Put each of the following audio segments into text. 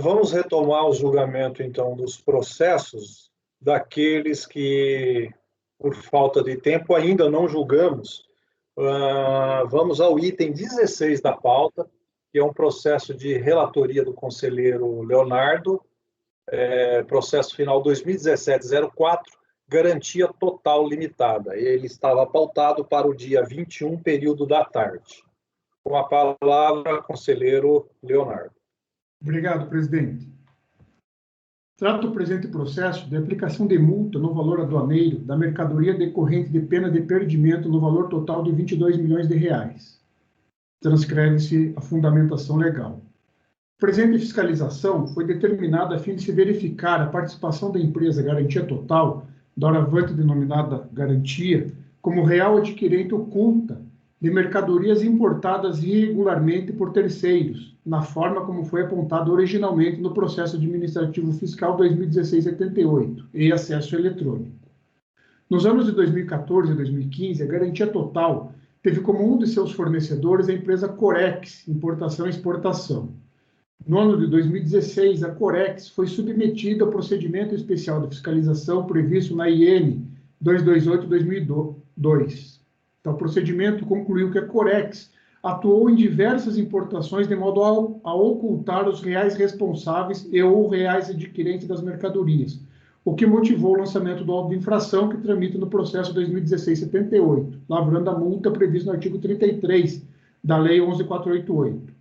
Vamos retomar o julgamento, então, dos processos daqueles que, por falta de tempo, ainda não julgamos. Vamos ao item 16 da pauta, que é um processo de relatoria do conselheiro Leonardo, processo final 2017-04, garantia total limitada. Ele estava pautado para o dia 21, período da tarde. Com a palavra, conselheiro Leonardo. Obrigado, presidente. Trata o presente processo de aplicação de multa no valor aduaneiro da mercadoria decorrente de pena de perdimento no valor total de R$22 milhões. Transcreve-se a fundamentação legal. A presente fiscalização foi determinada a fim de se verificar a participação da empresa Garantia Total, doravante denominada Garantia, como real adquirente oculta de mercadorias importadas irregularmente por terceiros, na forma como foi apontado originalmente no processo administrativo fiscal 2016-78, e acesso eletrônico. Nos anos de 2014 e 2015, a Garantia Total teve como um de seus fornecedores a empresa Corex, Importação e Exportação. No ano de 2016, a Corex foi submetida ao procedimento especial de fiscalização previsto na IN 228/2002. Então, o procedimento concluiu que a Corex atuou em diversas importações de modo a ocultar os reais responsáveis e ou reais adquirentes das mercadorias, o que motivou o lançamento do auto de infração que tramita no processo 2016-78, lavrando a multa prevista no artigo 33 da Lei 11.488.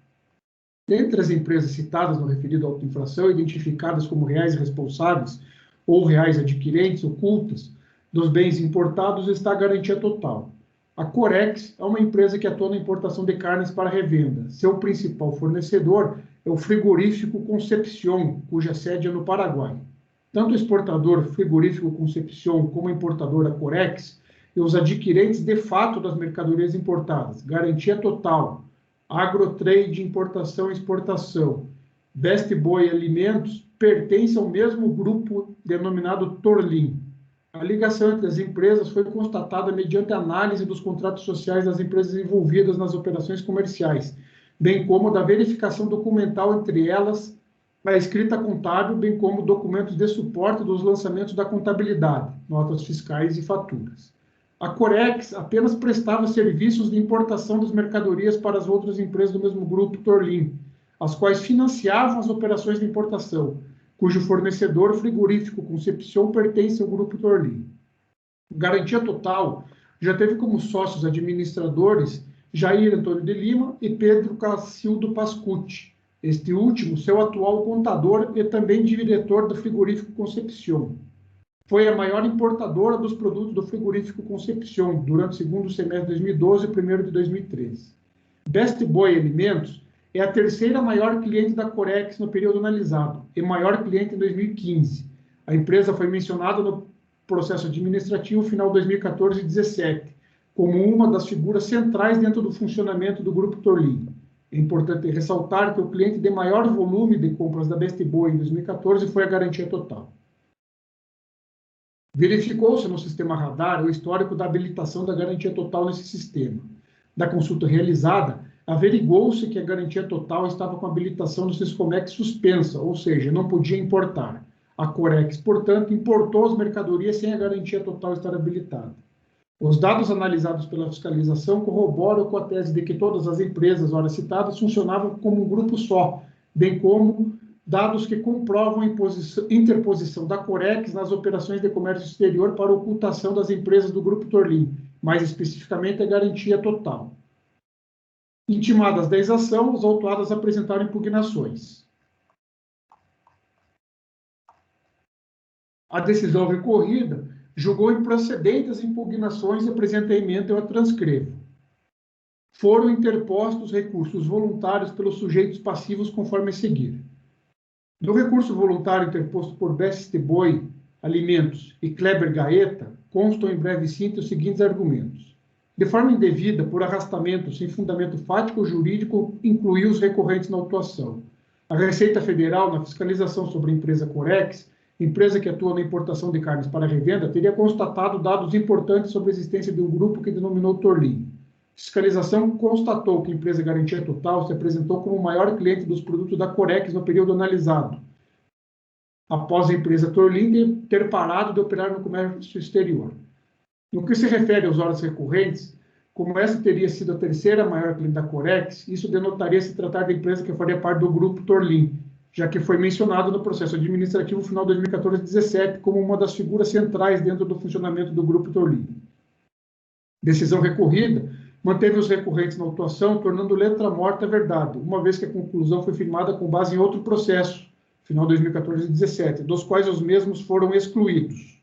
Dentre as empresas citadas no referido auto de infração, identificadas como reais responsáveis ou reais adquirentes ocultas dos bens importados, está a Garantia Total. A Corex é uma empresa que atua na importação de carnes para revenda. Seu principal fornecedor é o frigorífico Concepción, cuja sede é no Paraguai. Tanto o exportador frigorífico Concepción como a importadora Corex e os adquirentes de fato das mercadorias importadas, Garantia Total, Agrotrade Importação e Exportação, Best Boy Alimentos, pertencem ao mesmo grupo denominado Torlin. A ligação entre as empresas foi constatada mediante análise dos contratos sociais das empresas envolvidas nas operações comerciais, bem como da verificação documental entre elas, a escrita contábil, bem como documentos de suporte dos lançamentos da contabilidade, notas fiscais e faturas. A Corex apenas prestava serviços de importação das mercadorias para as outras empresas do mesmo grupo Torlin, as quais financiavam as operações de importação, cujo fornecedor frigorífico Concepción pertence ao grupo Torlin. Garantia Total já teve como sócios administradores Jair Antônio de Lima e Pedro Cacildo Pascucci, este último seu atual contador e também diretor do frigorífico Concepción. Foi a maior importadora dos produtos do frigorífico Concepción durante o segundo semestre de 2012 e o primeiro de 2013. Best Boy Alimentos é a terceira maior cliente da Corex no período analisado e maior cliente em 2015. A empresa foi mencionada no processo administrativo final 2014 e 2017 como uma das figuras centrais dentro do funcionamento do Grupo Torlin. É importante ressaltar que o cliente de maior volume de compras da Best Boy em 2014 foi a Garantia Total. Verificou-se no sistema radar o histórico da habilitação da Garantia Total nesse sistema. Da consulta realizada, averigou-se que a Garantia Total estava com a habilitação do Siscomex suspensa, ou seja, não podia importar. A Corex, portanto, importou as mercadorias sem a Garantia Total estar habilitada. Os dados analisados pela fiscalização corroboram com a tese de que todas as empresas, ora citadas, funcionavam como um grupo só, bem como dados que comprovam a interposição da Corex nas operações de comércio exterior para ocultação das empresas do Grupo Torlin, mais especificamente a Garantia Total. Intimadas 10 ações, os autuados apresentaram impugnações. A decisão recorrida julgou improcedentes as impugnações e apresenta a emenda, eu a transcrevo. Foram interpostos recursos voluntários pelos sujeitos passivos conforme a seguir. No recurso voluntário interposto por Best Boy Alimentos e Kleber Gaeta, constam em breve síntese os seguintes argumentos. De forma indevida, por arrastamento sem fundamento fático ou jurídico, incluiu os recorrentes na autuação. A Receita Federal, na fiscalização sobre a empresa Corex, empresa que atua na importação de carnes para revenda, teria constatado dados importantes sobre a existência de um grupo que denominou Torlin. Fiscalização constatou que a empresa Garantia Total se apresentou como o maior cliente dos produtos da Corex no período analisado, após a empresa Torlin ter parado de operar no comércio exterior. No que se refere aos horas recorrentes, como essa teria sido a terceira maior cliente da Corex, isso denotaria se tratar da empresa que faria parte do grupo Torlin, já que foi mencionado no processo administrativo final de 2014-17 como uma das figuras centrais dentro do funcionamento do grupo Torlin. Decisão recorrida manteve os recorrentes na autuação, tornando letra morta a verdade, uma vez que a conclusão foi firmada com base em outro processo, final 2014-17, dos quais os mesmos foram excluídos.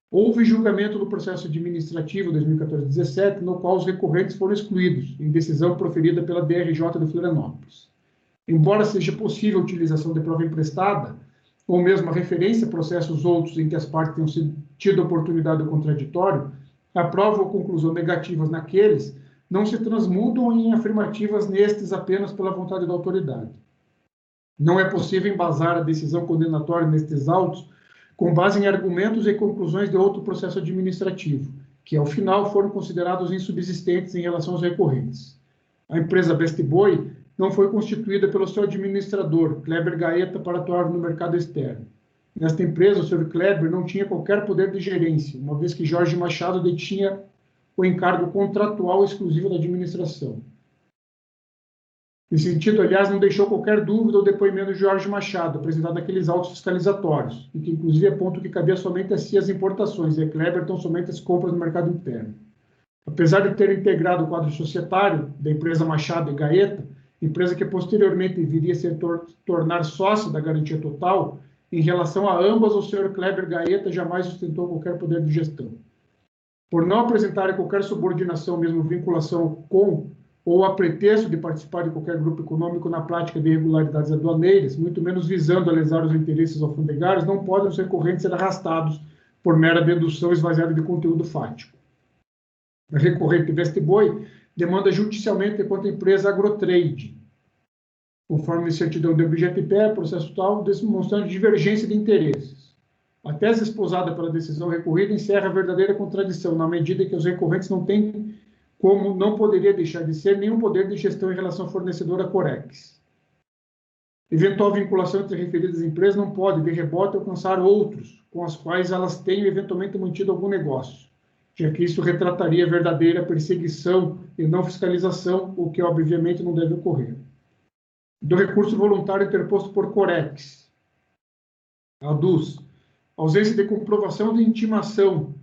Houve julgamento do processo administrativo 2014-17, no qual os recorrentes foram excluídos, em decisão proferida pela DRJ de Florianópolis. Embora seja possível a utilização de prova emprestada, ou mesmo a referência a processos outros em que as partes tenham tido oportunidade do contraditório, a prova ou conclusão negativas naqueles não se transmudam em afirmativas nestes apenas pela vontade da autoridade. Não é possível embasar a decisão condenatória nestes autos com base em argumentos e conclusões de outro processo administrativo, que, ao final, foram considerados insubsistentes em relação aos recorrentes. A empresa Best Boy não foi constituída pelo seu administrador, Kleber Gaeta, para atuar no mercado externo. Nesta empresa, o Sr. Kleber não tinha qualquer poder de gerência, uma vez que Jorge Machado detinha o encargo contratual exclusivo da administração. Nesse sentido, aliás, não deixou qualquer dúvida o depoimento de Jorge Machado, apresentado naqueles autos fiscalizatórios, e que inclusive aponta que cabia somente a si as importações, e a Kleber tão somente as compras no mercado interno. Apesar de ter integrado o quadro societário da empresa Machado e Gaeta, empresa que posteriormente viria a se tornar sócia da Garantia Total, em relação a ambas, o Sr. Kleber Gaeta jamais sustentou qualquer poder de gestão. Por não apresentar qualquer subordinação, mesmo vinculação com ou a pretexto de participar de qualquer grupo econômico na prática de irregularidades aduaneiras, muito menos visando a lesar os interesses alfandegários, não podem os recorrentes ser arrastados por mera dedução esvaziada de conteúdo fático. A recorrente Best Boy demanda judicialmente contra a empresa Agrotrade, conforme certidão de objeto e pé, processo tal, demonstrando divergência de interesses. A tese esposada pela decisão recorrida encerra a verdadeira contradição, na medida que os recorrentes não têm, como não poderia deixar de ser, nenhum poder de gestão em relação à fornecedora Corex. Eventual vinculação entre referidas empresas não pode, de rebote, alcançar outros, com as quais elas tenham eventualmente mantido algum negócio, já que isso retrataria verdadeira perseguição e não fiscalização, o que obviamente não deve ocorrer. Do recurso voluntário interposto por Corex. Aduz ausência de comprovação de intimação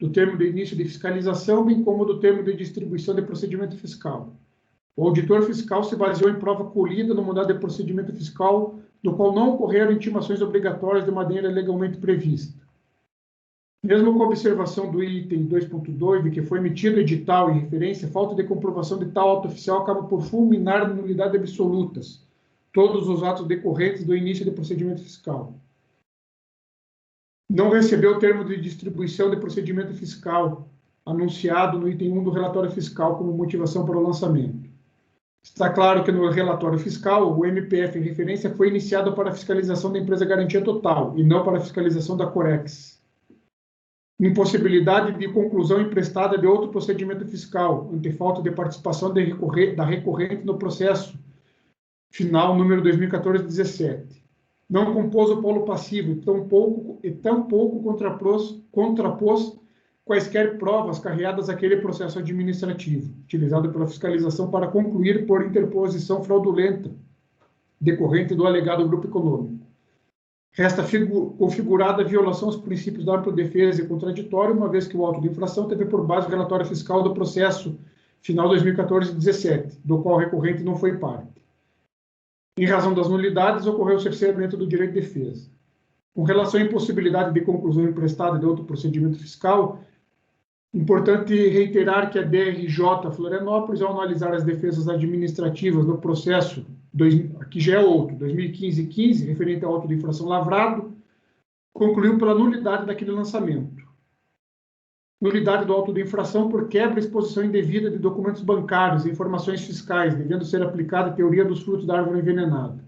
do termo de início de fiscalização, bem como do termo de distribuição de procedimento fiscal. O auditor fiscal se baseou em prova colhida no mandado de procedimento fiscal, do qual não ocorreram intimações obrigatórias de maneira legalmente prevista. Mesmo com a observação do item 2.2, de que foi emitido edital em referência, a falta de comprovação de tal auto oficial acaba por fulminar nulidade absolutas todos os atos decorrentes do início do procedimento fiscal. Não recebeu o termo de distribuição de procedimento fiscal anunciado no item 1 do relatório fiscal como motivação para o lançamento. Está claro que no relatório fiscal, o MPF em referência foi iniciado para a fiscalização da empresa Garantia Total e não para a fiscalização da Corex. Impossibilidade de conclusão emprestada de outro procedimento fiscal, ante falta de participação da recorrente no processo final número 2014-17. Não compôs o polo passivo e tampouco contrapôs quaisquer provas carreadas àquele processo administrativo, utilizado pela fiscalização para concluir por interposição fraudulenta, decorrente do alegado grupo econômico. Resta configurada a violação aos princípios da ampla defesa e contraditório, uma vez que o auto de infração teve por base o relatório fiscal do processo final 2014-17, do qual o recorrente não foi parte. Em razão das nulidades, ocorreu o cerceamento do direito de defesa. Com relação à impossibilidade de conclusão emprestada de outro procedimento fiscal, importante reiterar que a DRJ Florianópolis, ao analisar as defesas administrativas no processo, aqui já é outro, 2015-15, referente ao auto de infração lavrado, concluiu pela nulidade daquele lançamento. Nulidade do auto de infração por quebra e exposição indevida de documentos bancários e informações fiscais, devendo ser aplicada a teoria dos frutos da árvore envenenada.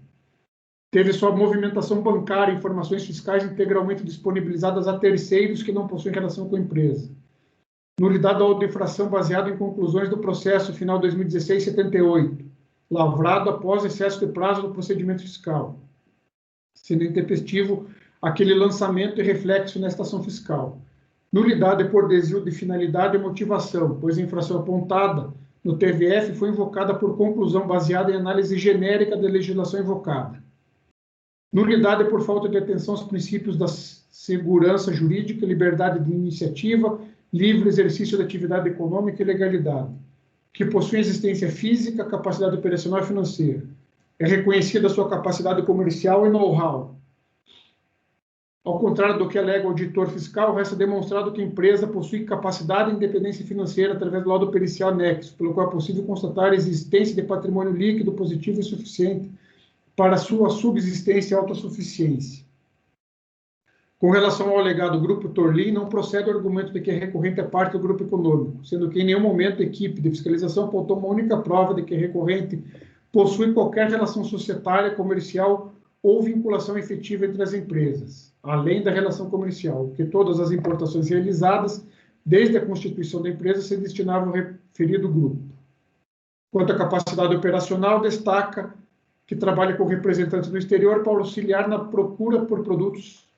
Teve sua movimentação bancária e informações fiscais integralmente disponibilizadas a terceiros que não possuem relação com a empresa. Nulidade da auto-infração baseada em conclusões do processo final 2016-78, lavrado após excesso de prazo do procedimento fiscal, sendo intempestivo aquele lançamento e reflexo nesta ação fiscal. Nulidade por desvio de finalidade e motivação, pois a infração apontada no TVF foi invocada por conclusão baseada em análise genérica da legislação invocada. Nulidade por falta de atenção aos princípios da segurança jurídica, liberdade de iniciativa, livre exercício da atividade econômica e legalidade, que possui existência física, capacidade operacional e financeira. É reconhecida a sua capacidade comercial e know-how. Ao contrário do que alega o auditor fiscal, resta demonstrado que a empresa possui capacidade e independência financeira através do laudo pericial anexo, pelo qual é possível constatar a existência de patrimônio líquido positivo e suficiente para sua subsistência e autossuficiência. Com relação ao alegado Grupo Torlin, não procede o argumento de que a recorrente é parte do grupo econômico, sendo que em nenhum momento a equipe de fiscalização apontou uma única prova de que a recorrente possui qualquer relação societária, comercial ou vinculação efetiva entre as empresas, além da relação comercial, que todas as importações realizadas desde a constituição da empresa se destinavam ao referido grupo. Quanto à capacidade operacional, destaca que trabalha com representantes no exterior para auxiliar na procura por produtos,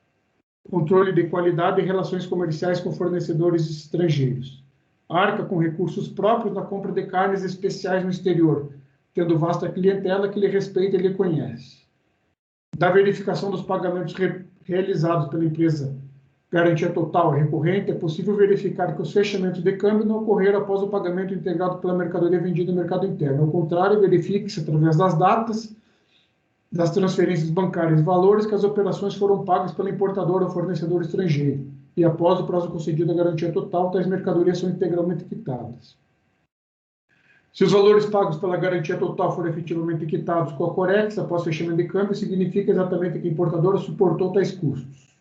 controle de qualidade e relações comerciais com fornecedores estrangeiros. Arca com recursos próprios na compra de carnes especiais no exterior, tendo vasta clientela que lhe respeita e lhe conhece. Da verificação dos pagamentos realizados pela empresa garantia total recorrente, é possível verificar que os fechamentos de câmbio não ocorreram após o pagamento integrado pela mercadoria vendida no mercado interno. Ao contrário, verifique-se através das datas das transferências bancárias e valores que as operações foram pagas pela importadora ou fornecedor estrangeiro, e após o prazo concedido à garantia total, tais mercadorias são integralmente quitadas. Se os valores pagos pela garantia total forem efetivamente quitados com a Corex após fechamento de câmbio, significa exatamente que a importadora suportou tais custos.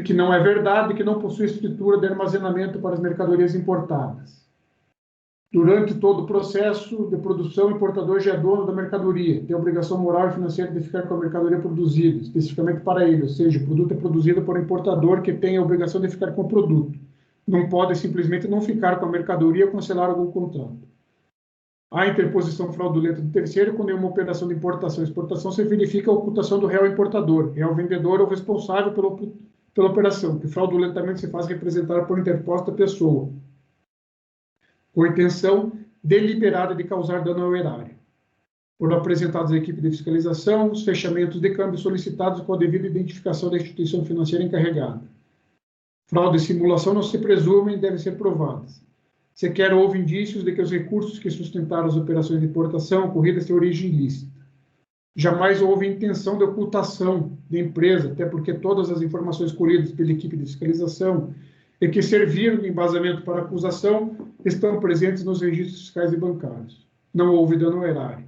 Que não é verdade, que não possui estrutura de armazenamento para as mercadorias importadas. Durante todo o processo de produção, o importador já é dono da mercadoria, tem a obrigação moral e financeira de ficar com a mercadoria produzida, especificamente para ele, ou seja, o produto é produzido por um importador que tem a obrigação de ficar com o produto. Não pode simplesmente não ficar com a mercadoria ou cancelar algum contrato. A interposição fraudulenta do terceiro, quando em uma operação de importação e exportação, se verifica a ocultação do réu importador, réu vendedor ou responsável pela operação, que fraudulentamente se faz representar por interposta pessoa, com a intenção deliberada de causar dano ao erário. Foram apresentados à equipe de fiscalização os fechamentos de câmbio solicitados com a devida identificação da instituição financeira encarregada. Fraude e simulação não se presumem e devem ser provadas. Sequer houve indícios de que os recursos que sustentaram as operações de importação ocorridas têm origem ilícita. Jamais houve intenção de ocultação da empresa, até porque todas as informações colhidas pela equipe de fiscalização e que serviram de embasamento para a acusação estão presentes nos registros fiscais e bancários. Não houve dano ao erário.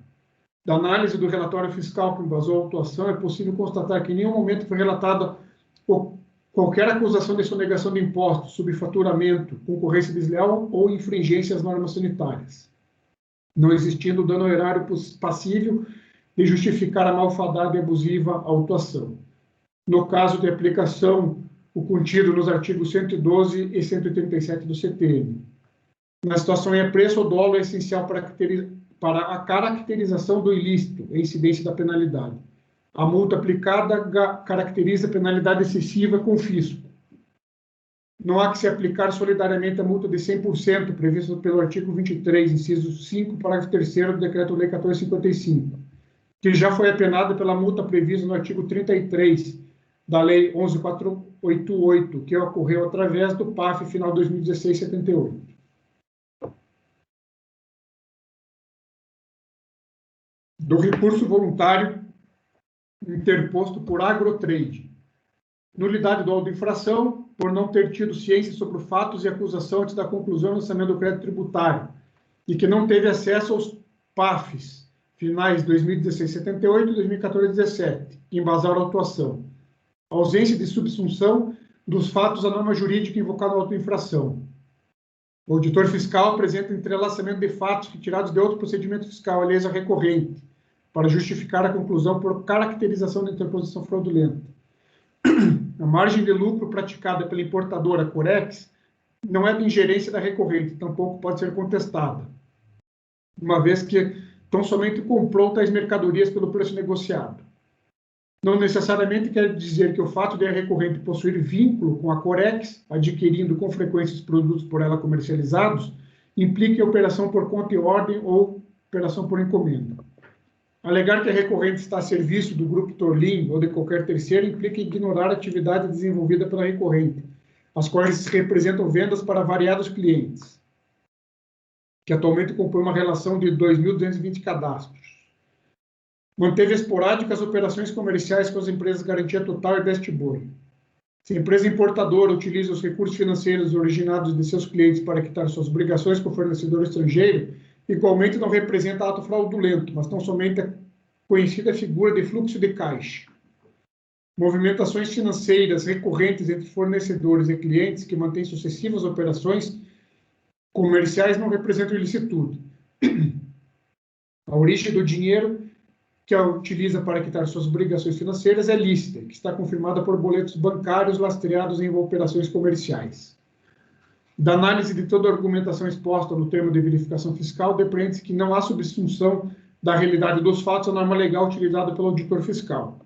Da análise do relatório fiscal que embasou a autuação, é possível constatar que em nenhum momento foi relatada qualquer acusação de sonegação de impostos, subfaturamento, concorrência desleal ou infringência às normas sanitárias, não existindo dano ao erário passível de justificar a malfadada e abusiva autuação. No caso de aplicação, o contido nos artigos 112 e 137 do CTN. Na situação em apreço, o dolo é essencial para a caracterização do ilícito e incidência da penalidade. A multa aplicada caracteriza a penalidade excessiva com fisco. Não há que se aplicar solidariamente a multa de 100% prevista pelo artigo 23, inciso 5, parágrafo 3º do Decreto-Lei 1455, que já foi apenada pela multa prevista no artigo 33 da Lei 11.488, que ocorreu através do PAF final 2016-78. Do recurso voluntário interposto por Agrotrade. Nulidade do auto de infração por não ter tido ciência sobre os fatos e acusação antes da conclusão do lançamento do crédito tributário e que não teve acesso aos PAFs finais 2016-78 e 2014-17, que embasaram a autuação. Ausência de subsunção dos fatos à norma jurídica invocada na auto-infração. O auditor fiscal apresenta entrelaçamento de fatos retirados de outro procedimento fiscal, aliás, a recorrente, para justificar a conclusão por caracterização da interposição fraudulenta. A margem de lucro praticada pela importadora Corex não é de ingerência da recorrente, tampouco pode ser contestada, uma vez que tão somente comprou tais mercadorias pelo preço negociado. Não necessariamente quer dizer que o fato de a recorrente possuir vínculo com a Corex, adquirindo com frequência os produtos por ela comercializados, implique operação por conta e ordem ou operação por encomenda. Alegar que a recorrente está a serviço do grupo Torlin ou de qualquer terceiro implica ignorar a atividade desenvolvida pela recorrente, as quais representam vendas para variados clientes, que atualmente compõem uma relação de 2.220 cadastros. Manteve esporádicas operações comerciais com as empresas Garantia Total e Best Boy. Se a empresa importadora utiliza os recursos financeiros originados de seus clientes para quitar suas obrigações com o fornecedor estrangeiro, igualmente não representa ato fraudulento, mas tão somente a conhecida figura de fluxo de caixa. Movimentações financeiras recorrentes entre fornecedores e clientes que mantêm sucessivas operações comerciais não representam ilicitude. A origem do dinheiro que a utiliza para quitar suas obrigações financeiras é lícita, que está confirmada por boletos bancários lastreados em operações comerciais. Da análise de toda a argumentação exposta no termo de verificação fiscal, depreende-se que não há subsunção da realidade dos fatos à norma legal utilizada pelo auditor fiscal.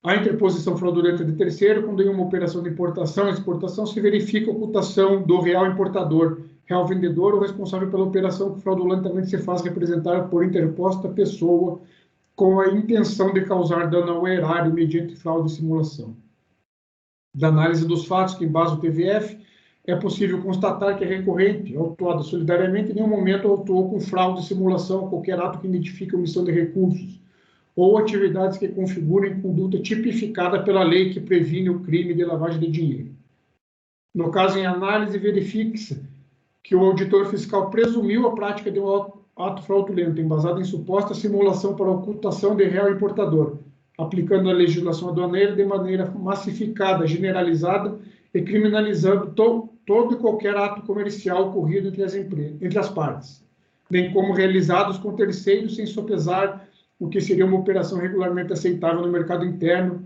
A interposição fraudulenta de terceiro, quando em uma operação de importação e exportação se verifica a ocultação do real importador, real vendedor ou responsável pela operação que fraudulentamente se faz representar por interposta pessoa com a intenção de causar dano ao erário mediante fraude e simulação. Da análise dos fatos que embasa o TVF, é possível constatar que a recorrente, autuada solidariamente, em nenhum momento autuou com fraude, simulação ou qualquer ato que identifique omissão de recursos, ou atividades que configurem conduta tipificada pela lei que previne o crime de lavagem de dinheiro. No caso em análise, verifique-se que o auditor fiscal presumiu a prática de um ato fraudulento, embasado em suposta simulação para ocultação de real importador, aplicando a legislação aduaneira de maneira massificada, generalizada e criminalizando todo e qualquer ato comercial ocorrido entre as partes, bem como realizados com terceiros sem sopesar o que seria uma operação regularmente aceitável no mercado interno,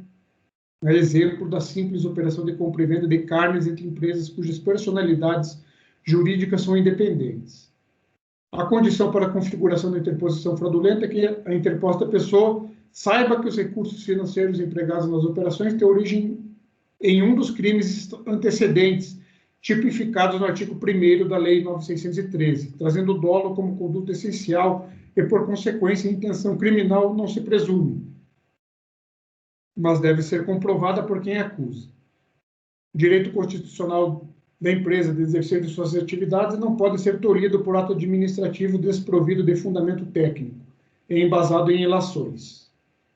a exemplo da simples operação de compra e venda de carnes entre empresas cujas personalidades jurídicas são independentes. A condição para a configuração da interposição fraudulenta é que a interposta pessoa saiba que os recursos financeiros empregados nas operações têm origem em um dos crimes antecedentes, tipificados no artigo 1º da Lei 9.613, trazendo o dolo como conduta essencial e, por consequência, a intenção criminal não se presume, mas deve ser comprovada por quem acusa. O direito constitucional da empresa de exercer de suas atividades não pode ser tolhido por ato administrativo desprovido de fundamento técnico e embasado em ilações.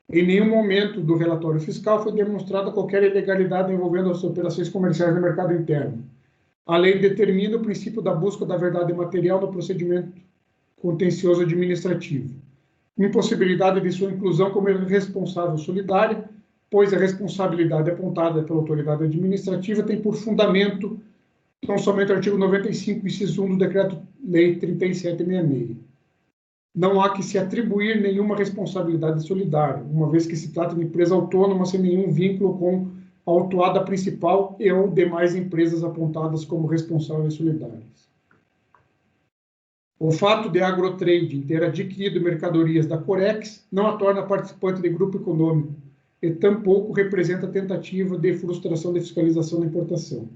Em nenhum momento do relatório fiscal foi demonstrada qualquer ilegalidade envolvendo as operações comerciais no mercado interno. A lei determina o princípio da busca da verdade material no procedimento contencioso administrativo. Impossibilidade de sua inclusão como responsável solidária, pois a responsabilidade apontada pela autoridade administrativa tem por fundamento tão somente o artigo 95, inciso 1 do Decreto-Lei 3766. Não há que se atribuir nenhuma responsabilidade solidária, uma vez que se trata de empresa autônoma sem nenhum vínculo com a autuada principal e ou demais empresas apontadas como responsáveis solidárias. O fato de a Agrotrading ter adquirido mercadorias da Corex não a torna participante de grupo econômico e tampouco representa tentativa de frustração de fiscalização da importação.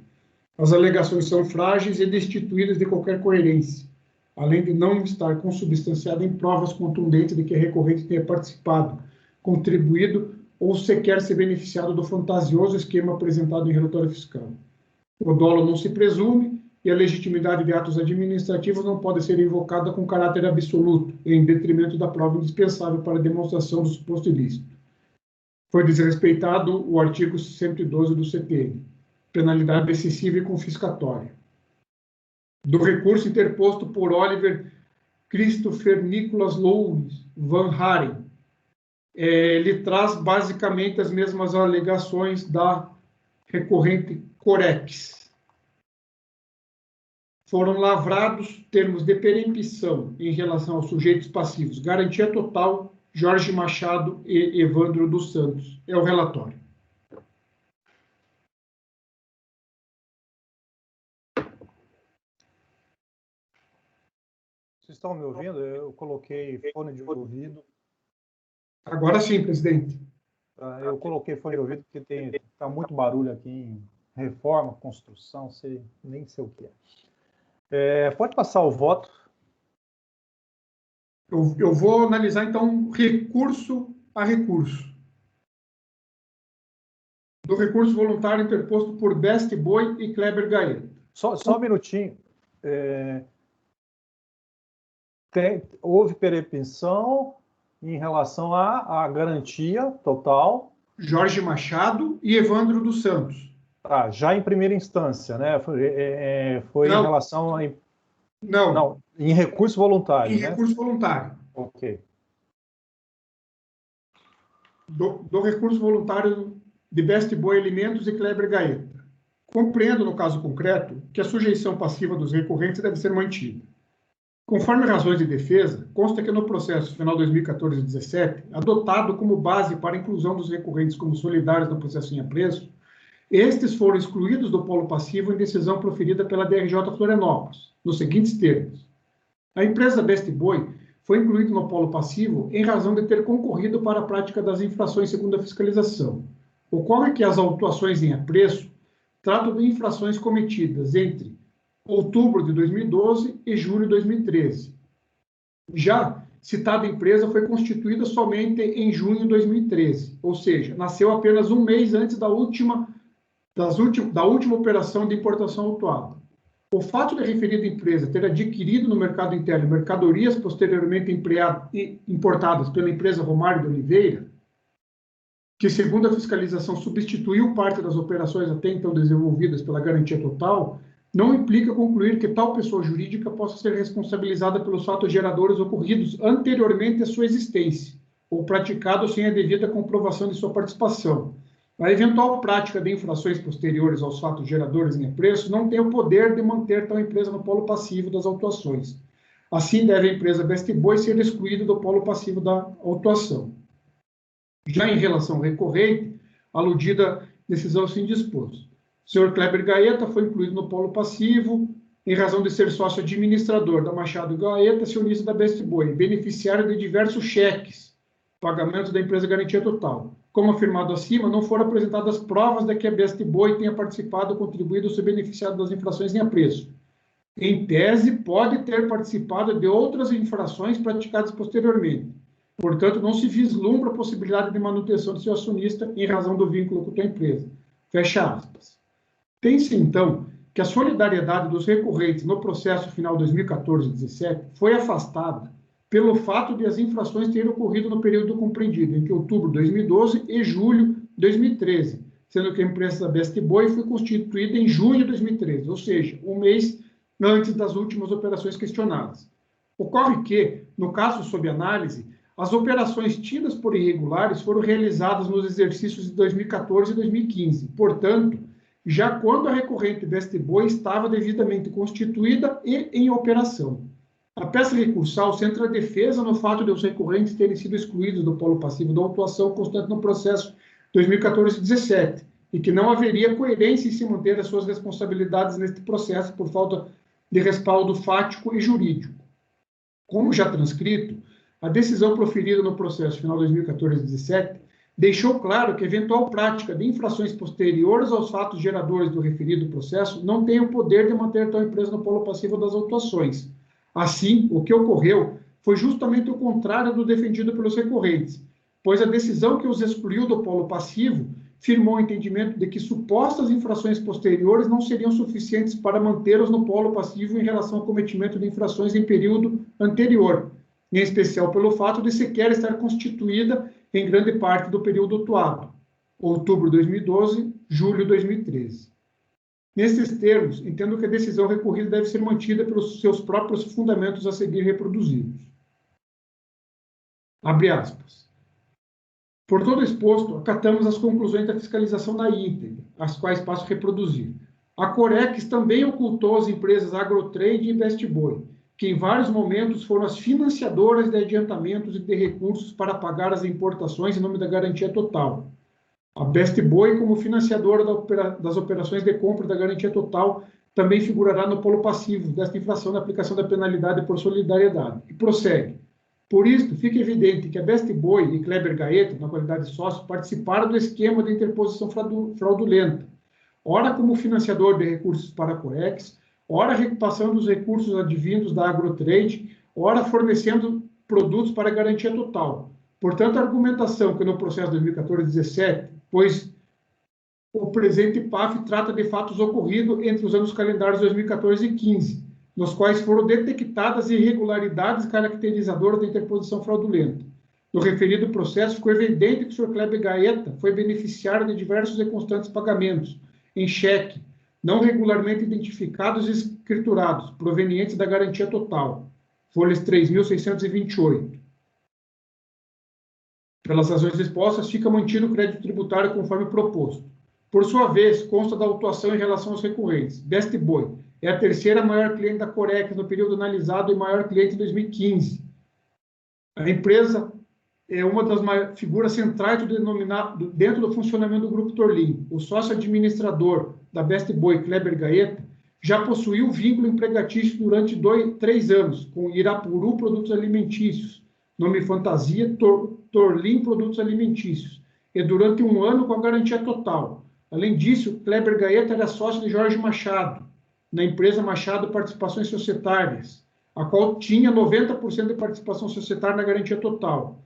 As alegações são frágeis e destituídas de qualquer coerência, além de não estar consubstanciada em provas contundentes de que a recorrente tenha participado, contribuído ou sequer se beneficiado do fantasioso esquema apresentado em relatório fiscal. O dolo não se presume e a legitimidade de atos administrativos não pode ser invocada com caráter absoluto, em detrimento da prova indispensável para a demonstração do suposto ilícito. Foi desrespeitado o artigo 112 do CTN, penalidade excessiva e confiscatória. Do recurso interposto por Oliver Christopher Nicholas Louis Van Haren, ele traz basicamente as mesmas alegações da recorrente Corex. Foram lavrados termos de perempção em relação aos sujeitos passivos, Garantia Total, Jorge Machado e Evandro dos Santos. É o relatório. Vocês estão me ouvindo? Eu coloquei fone de ouvido. Agora sim, presidente. Eu coloquei fone de ouvido porque tá muito barulho aqui em reforma, construção, nem sei o que é. Pode passar o voto. Eu vou analisar, então, recurso a recurso. Do recurso voluntário interposto por Best Boy e Kleber Gaeta. Só um minutinho. Houve perepção em relação à garantia total. Jorge Machado e Evandro dos Santos. Já em primeira instância, né? Foi em relação a... Não, em recurso voluntário, né? Recurso voluntário. Ok. Do recurso voluntário de Best Boy Alimentos e Kleber Gaeta. Compreendo, no caso concreto, que a sujeição passiva dos recorrentes deve ser mantida. Conforme razões de defesa, consta que no processo final 2014-17, adotado como base para a inclusão dos recorrentes como solidários no processo em apreço, estes foram excluídos do polo passivo em decisão proferida pela DRJ Florianópolis, nos seguintes termos. A empresa Best Boy foi incluída no polo passivo em razão de ter concorrido para a prática das infrações segundo a fiscalização. Ocorre que as autuações em apreço tratam de infrações cometidas entre outubro de 2012 e julho de 2013. Já citada empresa foi constituída somente em junho de 2013, ou seja, nasceu apenas um mês antes da última operação de importação autuada. O fato de a referida empresa ter adquirido no mercado interno mercadorias posteriormente importadas pela empresa Romário de Oliveira, que, segundo a fiscalização, substituiu parte das operações até então desenvolvidas pela garantia total, não implica concluir que tal pessoa jurídica possa ser responsabilizada pelos fatos geradores ocorridos anteriormente à sua existência, ou praticados sem a devida comprovação de sua participação. A eventual prática de infrações posteriores aos fatos geradores em apreço não tem o poder de manter tal empresa no polo passivo das autuações. Assim, deve a empresa Best Boy ser excluída do polo passivo da autuação. Já em relação ao recorrente, aludida decisão assim disposto. O senhor Kleber Gaeta foi incluído no polo passivo em razão de ser sócio administrador da Machado Gaeta, acionista da Best Boy, beneficiário de diversos cheques, pagamentos da empresa Garantia Total. Como afirmado acima, não foram apresentadas provas de que a Best Boy tenha participado ou contribuído ou se beneficiado das infrações em apreço. Em tese, pode ter participado de outras infrações praticadas posteriormente. Portanto, não se vislumbra a possibilidade de manutenção de seu acionista em razão do vínculo com a empresa. Fecha aspas. Tem-se, então, que a solidariedade dos recorrentes no processo final 2014-17 foi afastada pelo fato de as infrações terem ocorrido no período compreendido entre outubro de 2012 e julho de 2013, sendo que a empresa Best Boy foi constituída em junho de 2013, ou seja, um mês antes das últimas operações questionadas. Ocorre que, no caso sob análise, as operações tidas por irregulares foram realizadas nos exercícios de 2014 e 2015. Portanto, já quando a recorrente Best Boy estava devidamente constituída e em operação. A peça recursal centra a defesa no fato de os recorrentes terem sido excluídos do polo passivo da autuação constante no processo 2014-17 e que não haveria coerência em se manter as suas responsabilidades neste processo por falta de respaldo fático e jurídico. Como já transcrito, a decisão proferida no processo final 2014-17 deixou claro que a eventual prática de infrações posteriores aos fatos geradores do referido processo não tem o poder de manter tal empresa no polo passivo das autuações. Assim, o que ocorreu foi justamente o contrário do defendido pelos recorrentes, pois a decisão que os excluiu do polo passivo firmou o entendimento de que supostas infrações posteriores não seriam suficientes para mantê-los no polo passivo em relação ao cometimento de infrações em período anterior, em especial pelo fato de sequer estar constituída em grande parte do período autuado, outubro de 2012, julho de 2013. Nesses termos, entendo que a decisão recorrida deve ser mantida pelos seus próprios fundamentos a seguir reproduzidos. Abre aspas. Por todo exposto, acatamos as conclusões da fiscalização na íntegra, as quais passo a reproduzir. A Corex também ocultou as empresas Agrotrade e Best Boy, que em vários momentos foram as financiadoras de adiantamentos e de recursos para pagar as importações em nome da garantia total. A Best Boy, como financiadora das operações de compra da garantia total, também figurará no polo passivo desta infração na aplicação da penalidade por solidariedade. E prossegue. Por isso, fica evidente que a Best Boy e Kleber Gaeta, na qualidade de sócio, participaram do esquema de interposição fraudulenta, ora como financiador de recursos para a Corex, ora repassando os recursos advindos da Agrotrade, ora fornecendo produtos para garantia total. Portanto, a argumentação que no processo 2014-17, pois o presente PAF trata de fatos ocorridos entre os anos calendários 2014 e 15, nos quais foram detectadas irregularidades caracterizadoras da interposição fraudulenta. No referido processo, ficou evidente que o Sr. Kleber Gaeta foi beneficiário de diversos e constantes pagamentos em cheque, não regularmente identificados e escriturados, provenientes da garantia total, folhas 3.628. Pelas razões expostas, fica mantido o crédito tributário conforme proposto. Por sua vez, consta da autuação em relação aos recorrentes. Best Boy é a terceira maior cliente da Corex no período analisado e maior cliente em 2015. A empresa é uma das figuras centrais dentro do funcionamento do Grupo Torlin. O sócio administrador da Best Boy, Kleber Gaeta, já possuiu vínculo empregatício durante 3 anos com Irapuru Produtos Alimentícios, nome fantasia Torlin Produtos Alimentícios, e durante 1 ano com a garantia total. Além disso, Kleber Gaeta era sócio de Jorge Machado, na empresa Machado Participações Societárias, a qual tinha 90% de participação societária na garantia total.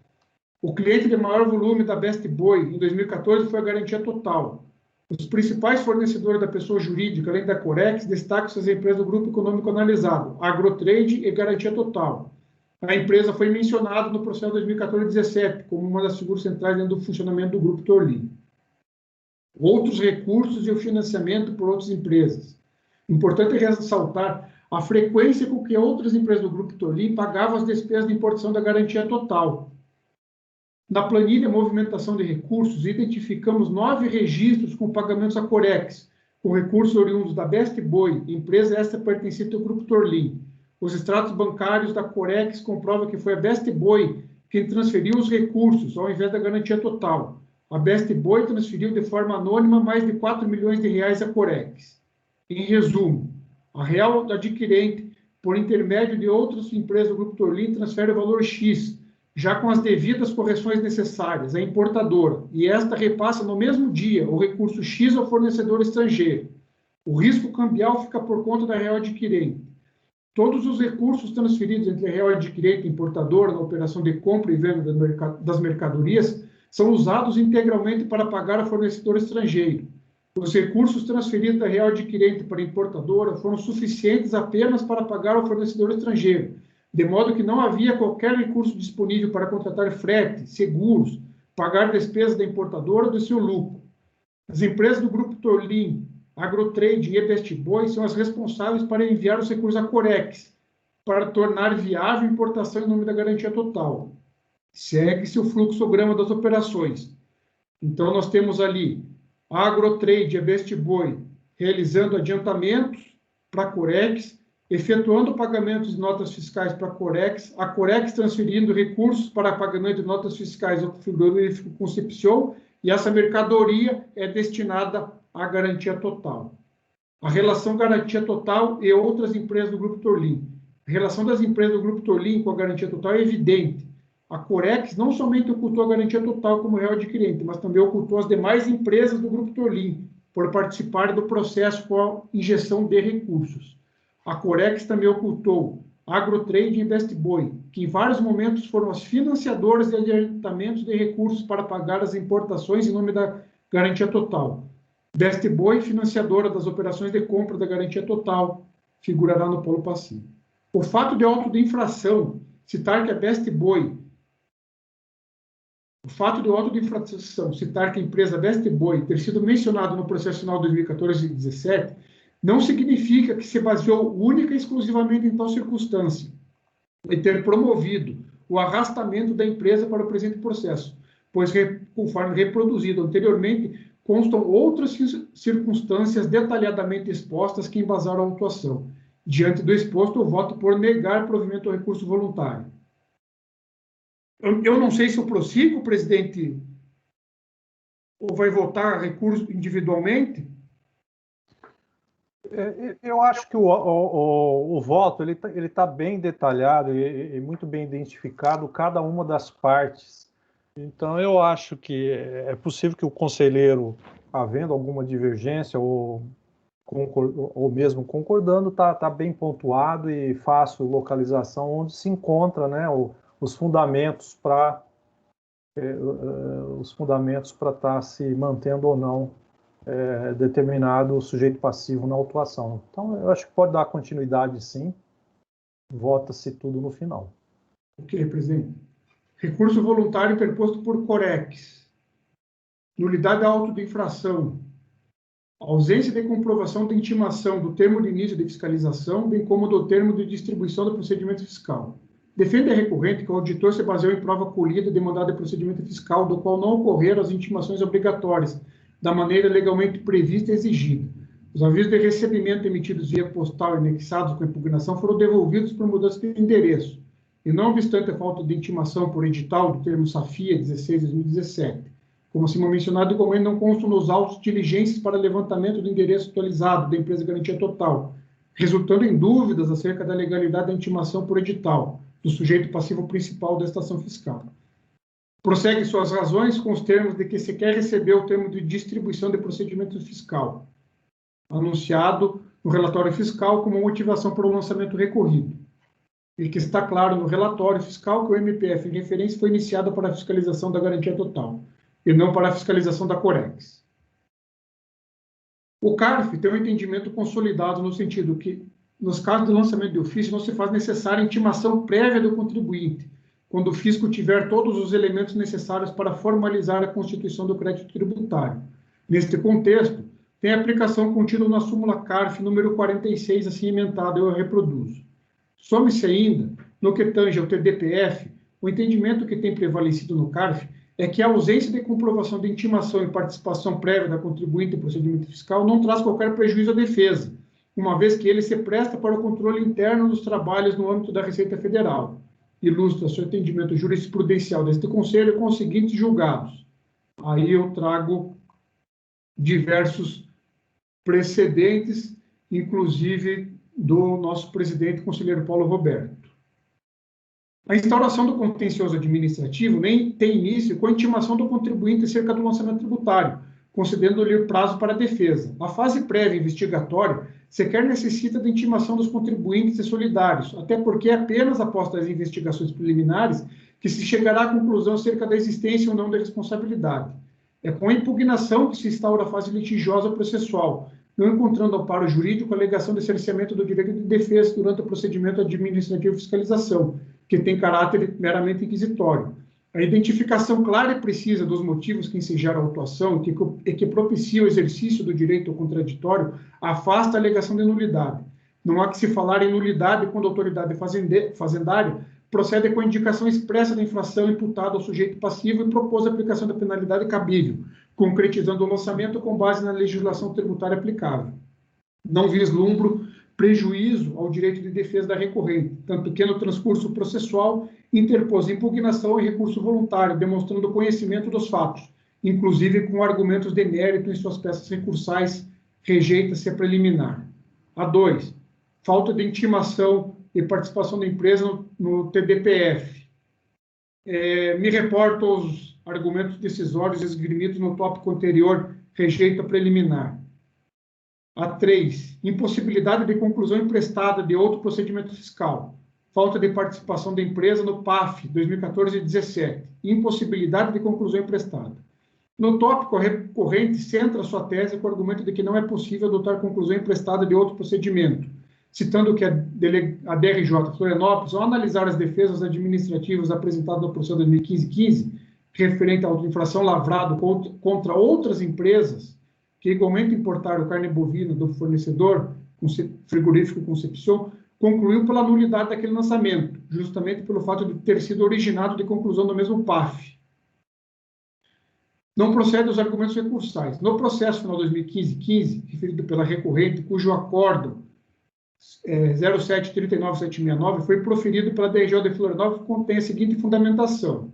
O cliente de maior volume da Best Boy em 2014 foi a garantia total. Os principais fornecedores da pessoa jurídica, além da Corex, destacam-se as empresas do Grupo Econômico Analisado, Agrotrade e Garantia Total. A empresa foi mencionada no processo 2014-17 como uma das figuras centrais dentro do funcionamento do Grupo Torlin. Outros recursos e o financiamento por outras empresas. Importante ressaltar a frequência com que outras empresas do Grupo Torlin pagavam as despesas de importação da garantia total. Na planilha Movimentação de Recursos, identificamos 9 registros com pagamentos à Corex, com recursos oriundos da Best Boy, empresa esta pertencente ao Grupo Torlin. Os extratos bancários da Corex comprovam que foi a Best Boy quem transferiu os recursos, ao invés da garantia total. A Best Boy transferiu de forma anônima mais de 4 milhões de reais à Corex. Em resumo, a real adquirente, por intermédio de outras empresas do Grupo Torlin, transfere o valor X, já com as devidas correções necessárias, à importadora, e esta repassa no mesmo dia o recurso X ao fornecedor estrangeiro. O risco cambial fica por conta da real adquirente. Todos os recursos transferidos entre a real adquirente e importadora na operação de compra e venda das mercadorias são usados integralmente para pagar ao fornecedor estrangeiro. Os recursos transferidos da real adquirente para a importadora foram suficientes apenas para pagar ao fornecedor estrangeiro, de modo que não havia qualquer recurso disponível para contratar frete, seguros, pagar despesas da importadora ou do seu lucro. As empresas do Grupo Torlin, Agrotrade e Best Boy são as responsáveis para enviar os recursos à Corex, para tornar viável a importação em nome da garantia total. Segue-se o fluxograma das operações. Então, nós temos ali a Agrotrade e a Best Boy realizando adiantamentos para a Corex, efetuando pagamentos de notas fiscais para a Corex transferindo recursos para pagamento de notas fiscais ao frigorífico Concepción, e essa mercadoria é destinada à garantia total. A relação garantia total e outras empresas do Grupo Torlin. A relação das empresas do Grupo Torlin com a garantia total é evidente. A Corex não somente ocultou a garantia total como real adquirente, mas também ocultou as demais empresas do Grupo Torlin, por participarem do processo com a injeção de recursos. A Corex também ocultou a Agrotrade e Best Boy, que em vários momentos foram as financiadoras de adiantamentos de recursos para pagar as importações em nome da garantia total. Best Boy, financiadora das operações de compra da garantia total, figurará no polo passivo. O fato de auto de infração citar que a Best Boy O fato de o auto de infração citar que a empresa Best Boy ter sido mencionado no processo final 2014 e 2017 não significa que se baseou única e exclusivamente em tal circunstância e ter promovido o arrastamento da empresa para o presente processo, pois, conforme reproduzido anteriormente, constam outras circunstâncias detalhadamente expostas que embasaram a autuação. Diante do exposto, eu voto por negar provimento ao recurso voluntário. Eu não sei se eu prossigo, presidente Ou vai votar recurso individualmente? Eu acho que o voto ele tá bem detalhado e muito bem identificado cada uma das partes. Então, eu acho que é possível que o conselheiro, havendo alguma divergência ou mesmo concordando, tá bem pontuado e fácil localização onde se encontra, né, os fundamentos para estar se mantendo ou não determinado sujeito passivo na autuação. Então, eu acho que pode dar continuidade, sim. Vota-se tudo no final. Ok, presidente. Recurso voluntário interposto por Corex. Nulidade da auto de infração. Ausência de comprovação de intimação do termo de início de fiscalização, bem como do termo de distribuição do procedimento fiscal. Defende a recorrente que o auditor se baseou em prova colhida demandada de procedimento fiscal, do qual não ocorreram as intimações obrigatórias, da maneira legalmente prevista e exigida. Os avisos de recebimento emitidos via postal e anexados com impugnação foram devolvidos por mudança de endereço, e não obstante a falta de intimação por edital do termo SAFIA 16/2017. Como acima mencionado, igualmente não constam nos autos diligências para levantamento do endereço atualizado da empresa Garantia Total, resultando em dúvidas acerca da legalidade da intimação por edital do sujeito passivo principal da estação fiscal. Prossegue suas razões com os termos de que se quer receber o termo de distribuição de procedimento fiscal, anunciado no relatório fiscal como motivação para o lançamento recorrido, e que está claro no relatório fiscal que o MPF em referência foi iniciado para a fiscalização da Garantia Total, e não para a fiscalização da Corex. O CARF tem um entendimento consolidado no sentido que, nos casos de lançamento de ofício, não se faz necessária intimação prévia do contribuinte, quando o fisco tiver todos os elementos necessários para formalizar a constituição do crédito tributário. Neste contexto, tem aplicação contida na súmula CARF número 46, assim emendada, eu a reproduzo. Some-se ainda, no que tange ao TDPF, o entendimento que tem prevalecido no CARF é que a ausência de comprovação de intimação e participação prévia da contribuinte em procedimento fiscal não traz qualquer prejuízo à defesa, uma vez que ele se presta para o controle interno dos trabalhos no âmbito da Receita Federal. Ilustra seu entendimento jurisprudencial deste Conselho com os seguintes julgados. Aí eu trago diversos precedentes, inclusive do nosso presidente, conselheiro Paulo Roberto. A instauração do contencioso administrativo nem tem início com a intimação do contribuinte acerca do lançamento tributário, concedendo-lhe prazo para a defesa. A fase prévia investigatória sequer necessita da intimação dos contribuintes e solidários, até porque é apenas após as investigações preliminares que se chegará à conclusão acerca da existência ou não da responsabilidade. É com a impugnação que se instaura a fase litigiosa processual, não encontrando amparo jurídico a alegação de cerceamento do direito de defesa durante o procedimento administrativo de fiscalização, que tem caráter meramente inquisitório. A identificação clara e precisa dos motivos que ensejaram a autuação e que propicia o exercício do direito ao contraditório afasta a alegação de nulidade. Não há que se falar em nulidade quando a autoridade fazendária procede com a indicação expressa da infração imputada ao sujeito passivo e propôs a aplicação da penalidade cabível, concretizando o lançamento com base na legislação tributária aplicável. Não vislumbro prejuízo ao direito de defesa da recorrente, tanto que no transcurso processual interpôs impugnação e recurso voluntário, demonstrando conhecimento dos fatos, inclusive com argumentos de mérito em suas peças recursais, rejeita-se a preliminar. A 2. Falta de intimação e participação da empresa no TDPF. Me reporto aos argumentos decisórios esgrimidos no tópico anterior, rejeito a preliminar. A 3, impossibilidade de conclusão emprestada de outro procedimento fiscal. Falta de participação da empresa no PAF 2014-17. Impossibilidade de conclusão emprestada. No tópico, a recorrente centra sua tese com o argumento de que não é possível adotar conclusão emprestada de outro procedimento, citando que a DRJ Florianópolis, ao analisar as defesas administrativas apresentadas no processo 2015-15, referente à autoinfração lavrado contra outras empresas, que igualmente importaram carne bovina do fornecedor frigorífico Concepción, concluiu pela nulidade daquele lançamento, justamente pelo fato de ter sido originado de conclusão do mesmo PAF. Não procede aos argumentos recursais. No processo final 2015-15, referido pela recorrente, cujo acórdão 0739769 foi proferido pela DRJ de Florianópolis, contém a seguinte fundamentação.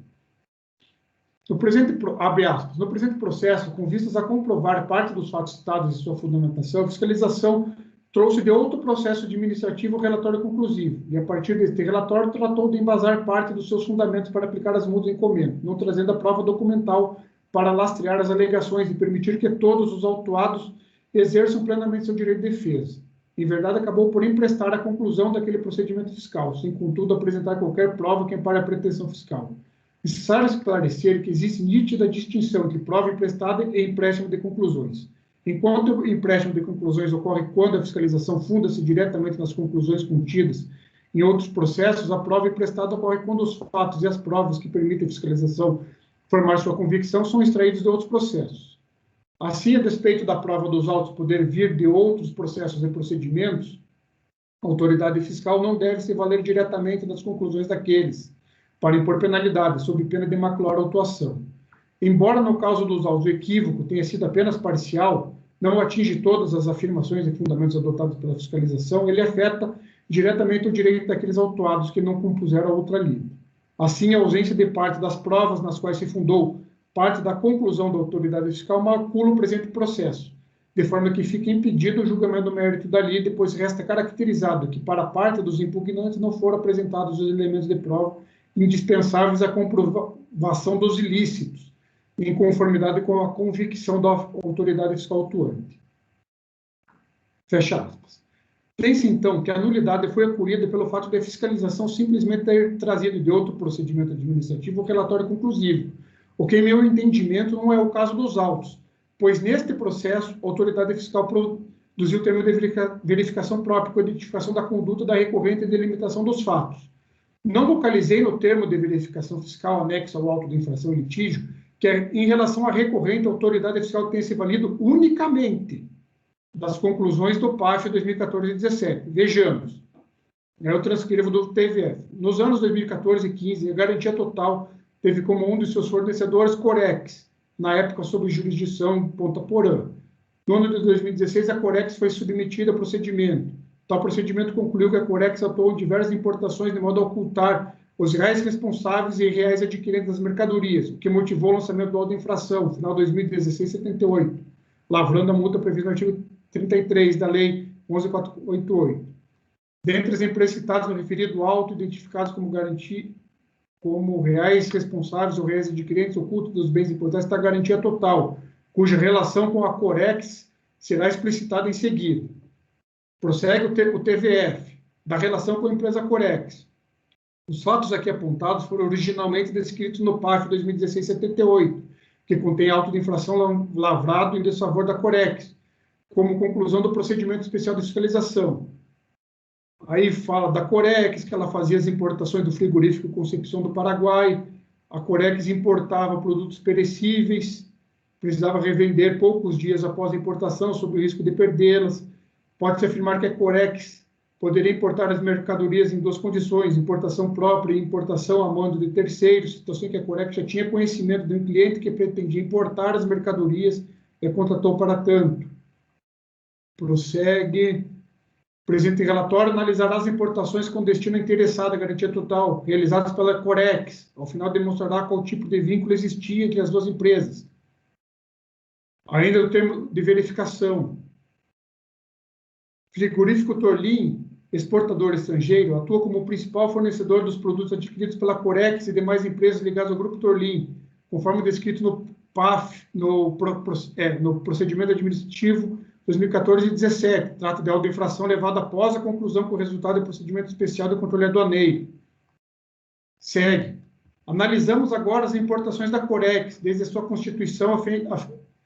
Abre aspas, no presente processo, com vistas a comprovar parte dos fatos citados e sua fundamentação, a fiscalização trouxe de outro processo administrativo o relatório conclusivo, e a partir deste relatório tratou de embasar parte dos seus fundamentos para aplicar as multas em comento, não trazendo a prova documental para lastrear as alegações e permitir que todos os autuados exerçam plenamente seu direito de defesa. Em verdade, acabou por emprestar a conclusão daquele procedimento fiscal, sem, contudo, apresentar qualquer prova que ampare a pretensão fiscal. Necessário esclarecer que existe nítida distinção entre prova emprestada e empréstimo de conclusões. Enquanto o empréstimo de conclusões ocorre quando a fiscalização funda-se diretamente nas conclusões contidas em outros processos, a prova emprestada ocorre quando os fatos e as provas que permitem a fiscalização formar sua convicção são extraídos de outros processos. Assim, a despeito da prova dos autos poder vir de outros processos e procedimentos, a autoridade fiscal não deve se valer diretamente das conclusões daqueles, para impor penalidade, sob pena de macular a autuação. Embora, no caso dos autos, o equívoco tenha sido apenas parcial, não atinge todas as afirmações e fundamentos adotados pela fiscalização, ele afeta diretamente o direito daqueles autuados que não compuseram a outra lida. Assim, a ausência de parte das provas nas quais se fundou parte da conclusão da autoridade fiscal macula o presente processo, de forma que fica impedido o julgamento do mérito da lida, pois resta caracterizado que, para a parte dos impugnantes, não foram apresentados os elementos de prova indispensáveis à comprovação dos ilícitos, em conformidade com a convicção da autoridade fiscal atuante. Fecha aspas. Tem-se, então, que a nulidade foi ocorrida pelo fato de a fiscalização simplesmente ter trazido de outro procedimento administrativo o relatório conclusivo, o que, em meu entendimento, não é o caso dos autos, pois, neste processo, a autoridade fiscal produziu o termo de verificação própria com a identificação da conduta da recorrente e delimitação dos fatos. Não localizei no termo de verificação fiscal anexo ao auto de infração e litígio que, em relação à recorrente, a autoridade fiscal tenha se valido unicamente das conclusões do PAF 2014 e 2017. Vejamos, eu transcrevo do TVF. Nos anos 2014 e 2015, a Garantia Total teve como um de seus fornecedores Corex, na época sob jurisdição Ponta Porã. No ano de 2016, a Corex foi submetida a procedimento. Tal procedimento concluiu que a Corex atuou em diversas importações de modo a ocultar os reais responsáveis e reais adquirentes das mercadorias, o que motivou o lançamento do auto de infração, final 2016-78, lavrando a multa prevista no artigo 33 da Lei 11.488. Dentre as empresas citadas no referido auto, identificadas como reais responsáveis ou reais adquirentes ocultos dos bens importados, está a Garantia Total, cuja relação com a Corex será explicitada em seguida. Prossegue o TVF, da relação com a empresa Corex. Os fatos aqui apontados foram originalmente descritos no PAF 2016-78, que contém auto de infração lavrado em desfavor da Corex, como conclusão do procedimento especial de fiscalização. Aí fala da Corex, que ela fazia as importações do frigorífico Concepción do Paraguai, a Corex importava produtos perecíveis, precisava revender poucos dias após a importação, sob o risco de perdê-las. Pode-se afirmar que a Corex poderia importar as mercadorias em duas condições, importação própria e importação a mando de terceiros, situação em que a Corex já tinha conhecimento de um cliente que pretendia importar as mercadorias e a contratou para tanto. Prossegue. O presente relatório analisará as importações com destino interessado à Garantia Total, realizadas pela Corex. Ao final, demonstrará qual tipo de vínculo existia entre as duas empresas. Ainda no termo de verificação, Frigorífico Torlin, exportador estrangeiro, atua como principal fornecedor dos produtos adquiridos pela Corex e demais empresas ligadas ao Grupo Torlin, conforme descrito no PAF, no procedimento administrativo 2014 e 2017. Trata de auto de infração levada após a conclusão com o resultado do procedimento especial do controle aduaneiro. Segue. Analisamos agora as importações da Corex, desde a sua constituição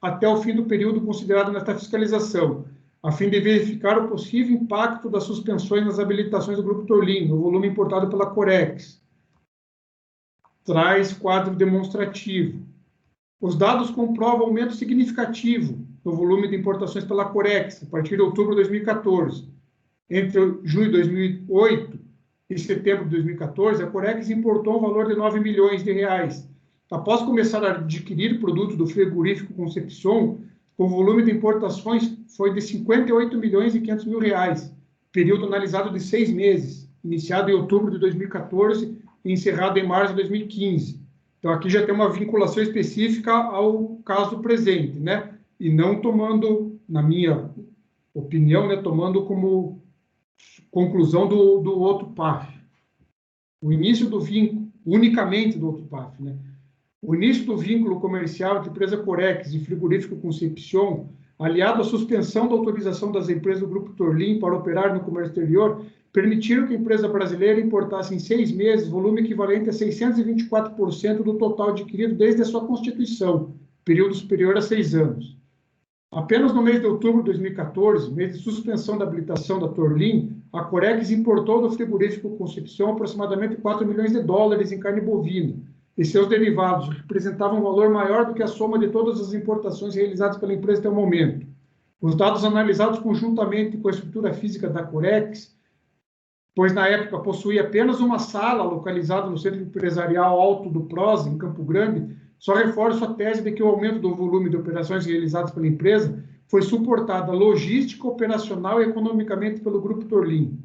até o fim do período considerado nesta fiscalização, a fim de verificar o possível impacto das suspensões nas habilitações do Grupo Torlin, no volume importado pela Corex. Traz quadro demonstrativo. Os dados comprovam aumento significativo no volume de importações pela Corex, a partir de outubro de 2014. Entre junho de 2008 e setembro de 2014, a Corex importou um valor de 9 milhões de reais. Após começar a adquirir produtos do frigorífico Concepción, o volume de importações foi de 58 milhões e 500 mil reais, período analisado de 6 meses, iniciado em outubro de 2014 e encerrado em março de 2015. Então, aqui já tem uma vinculação específica ao caso presente, né? E não tomando, na minha opinião, né, tomando como conclusão do outro PAF. O início do vínculo, unicamente do outro PAF, né? O início do vínculo comercial entre a empresa Corex e frigorífico Concepción, aliado à suspensão da autorização das empresas do Grupo Torlin para operar no comércio exterior, permitiram que a empresa brasileira importasse em 6 meses volume equivalente a 624% do total adquirido desde a sua constituição, período superior a 6 anos. Apenas no mês de outubro de 2014, mês de suspensão da habilitação da Torlin, a Corex importou do frigorífico Concepción aproximadamente 4 milhões de dólares em carne bovina, e seus derivados representavam um valor maior do que a soma de todas as importações realizadas pela empresa até o momento. Os dados analisados conjuntamente com a estrutura física da Corex, pois na época possuía apenas uma sala localizada no Centro Empresarial Alto do PROS, em Campo Grande, só reforçam a tese de que o aumento do volume de operações realizadas pela empresa foi suportada logística, operacional e economicamente pelo Grupo Torlin.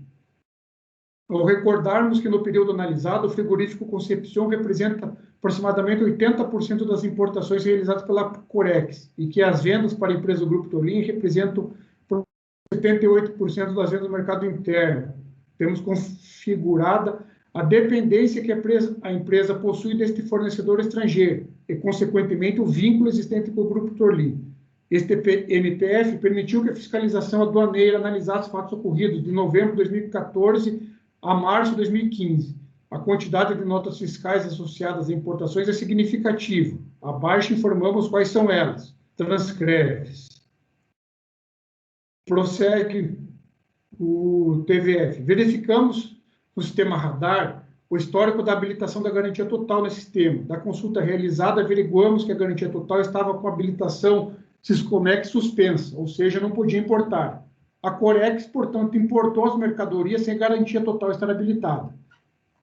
Ao recordarmos que no período analisado, o frigorífico Concepción representa aproximadamente 80% das importações realizadas pela Corex e que as vendas para a empresa do Grupo Torlin representam 78% das vendas no mercado interno. Temos configurada a dependência que a empresa possui deste fornecedor estrangeiro e, consequentemente, o vínculo existente com o Grupo Torlin. Este MPF permitiu que a fiscalização aduaneira analisasse os fatos ocorridos de novembro de 2014 a março de 2015. A quantidade de notas fiscais associadas a importações é significativa. Abaixo informamos quais são elas. Transcreves. Prossegue o TVF. Verificamos no sistema radar o histórico da habilitação da garantia total nesse sistema. Da consulta realizada, averiguamos que a garantia total estava com a habilitação Siscomex suspensa, ou seja, não podia importar. A Corex, portanto, importou as mercadorias sem garantia total estar habilitada.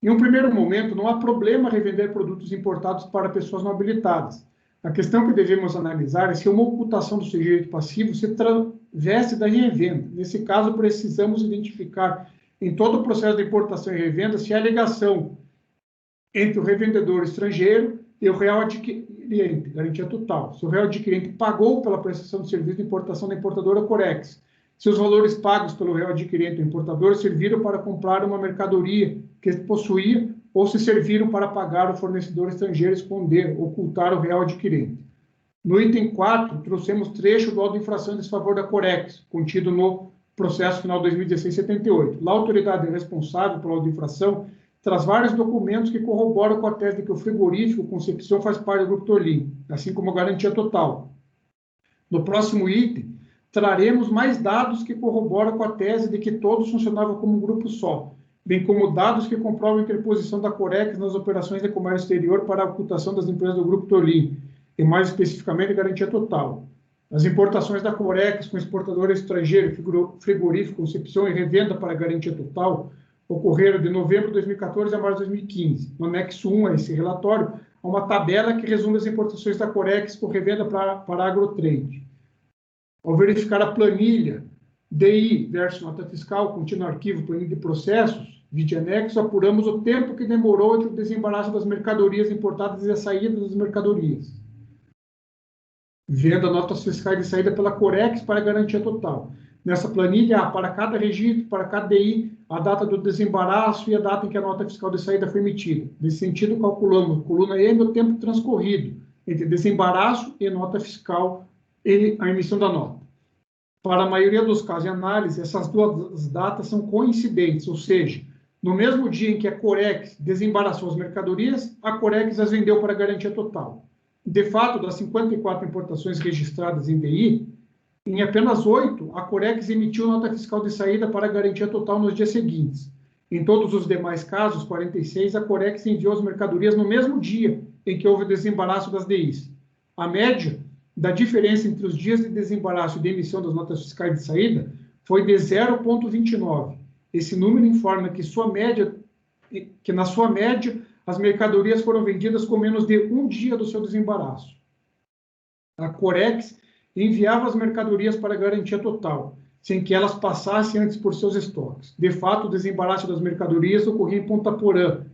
Em um primeiro momento, não há problema revender produtos importados para pessoas não habilitadas. A questão que devemos analisar é se uma ocultação do sujeito passivo se traveste da revenda. Nesse caso, precisamos identificar em todo o processo de importação e revenda se há ligação entre o revendedor estrangeiro e o real adquirente, garantia total. Se o real adquirente pagou pela prestação de serviço de importação da importadora Corex, se os valores pagos pelo real adquirente ou importador serviram para comprar uma mercadoria que possuía ou se serviram para pagar o fornecedor estrangeiro, esconder, ocultar o real adquirente. No item 4, trouxemos trecho do auto de infração em desfavor da Corex, contido no processo final 2016-78. Lá, a autoridade responsável pela auto de infração traz vários documentos que corroboram com a tese de que o frigorífico Concepción faz parte do Grupo Torlin, assim como a garantia total. No próximo item, traremos mais dados que corroboram com a tese de que todos funcionavam como um grupo só, bem como dados que comprovam a interposição da Corex nas operações de comércio exterior para a ocultação das empresas do Grupo Torlin, e mais especificamente a garantia total. As importações da Corex com exportador estrangeiro, frigorífico, Concepción e revenda para a garantia total ocorreram de novembro de 2014 a março de 2015. No anexo 1 a esse relatório, há uma tabela que resume as importações da Corex com revenda para a Agrotrade. Ao verificar a planilha DI versus nota fiscal, contínuo arquivo, planilha de processos, vídeo anexo, apuramos o tempo que demorou entre o desembaraço das mercadorias importadas e a saída das mercadorias. Venda notas fiscais de saída pela Corex para garantia total. Nessa planilha, há para cada registro, para cada DI, a data do desembaraço e a data em que a nota fiscal de saída foi emitida. Nesse sentido, calculamos coluna M o tempo transcorrido entre desembaraço e nota fiscal e a emissão da nota. Para a maioria dos casos de análise, essas duas datas são coincidentes, ou seja, no mesmo dia em que a Corex desembaraçou as mercadorias, a Corex as vendeu para garantia total. De fato, das 54 importações registradas em DI, em apenas 8, a Corex emitiu nota fiscal de saída para garantia total nos dias seguintes. Em todos os demais casos, 46, a Corex enviou as mercadorias no mesmo dia em que houve desembaraço das DIs. A média da diferença entre os dias de desembaraço e de emissão das notas fiscais de saída foi de 0,29. Esse número informa que na sua média as mercadorias foram vendidas com menos de um dia do seu desembaraço. A Corex enviava as mercadorias para garantia total, sem que elas passassem antes por seus estoques. De fato, o desembaraço das mercadorias ocorria em Ponta Porã,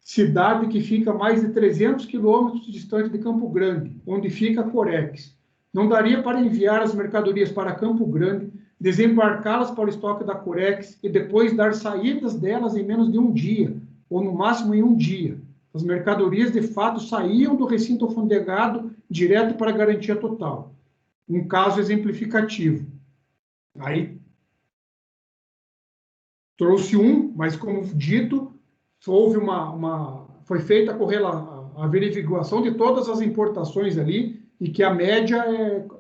cidade que fica a mais de 300 quilômetros distante de Campo Grande, onde fica a Corex. Não daria para enviar as mercadorias para Campo Grande, desembarcá-las para o estoque da Corex e depois dar saídas delas em menos de um dia, ou no máximo em um dia. As mercadorias, de fato, saíam do recinto alfandegado direto para a garantia total. Um caso exemplificativo. Aí, trouxe mas como dito, houve foi feita a averiguação de todas as importações ali e que a média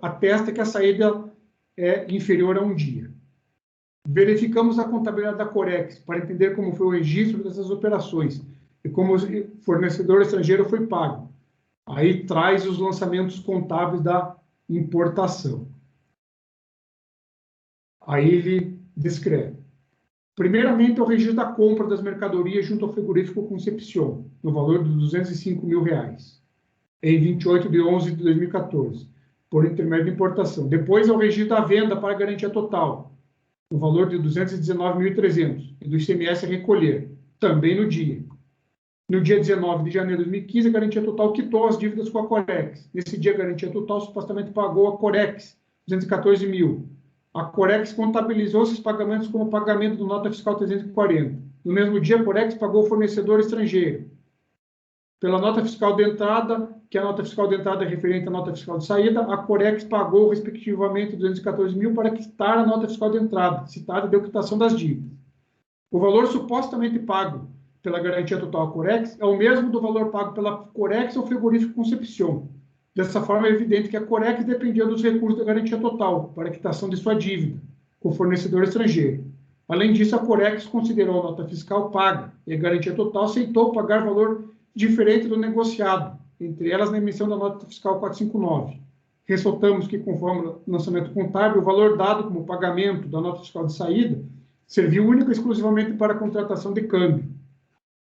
atesta que a saída é inferior a um dia. Verificamos a contabilidade da Corex para entender como foi o registro dessas operações e como o fornecedor estrangeiro foi pago. Aí traz os lançamentos contábeis da importação. Aí ele descreve. Primeiramente, o registro da compra das mercadorias junto ao frigorífico Concepción, no valor de R$205 mil, em 28 de 11 de 2014, por intermédio de importação. Depois, é o registro da venda para garantia total, no valor de R$219.300, e do ICMS a recolher, também no dia. No dia 19 de janeiro de 2015, a garantia total quitou as dívidas com a Corex. Nesse dia, a garantia total supostamente pagou a Corex R$214 mil. A Corex contabilizou esses pagamentos como pagamento do nota fiscal 340. No mesmo dia, a Corex pagou o fornecedor estrangeiro. Pela nota fiscal de entrada, que a nota fiscal de entrada é referente à nota fiscal de saída, a Corex pagou, respectivamente, 214 mil para quitar a nota fiscal de entrada, citada de quitação das dívidas. O valor supostamente pago pela garantia total à Corex é o mesmo do valor pago pela Corex ao frigorífico Concepción. Dessa forma, é evidente que a Corex dependia dos recursos da garantia total para a quitação de sua dívida com o fornecedor estrangeiro. Além disso, a Corex considerou a nota fiscal paga e a garantia total aceitou pagar valor diferente do negociado, entre elas na emissão da nota fiscal 459. Ressaltamos que, conforme o lançamento contábil, o valor dado como pagamento da nota fiscal de saída serviu única e exclusivamente para a contratação de câmbio,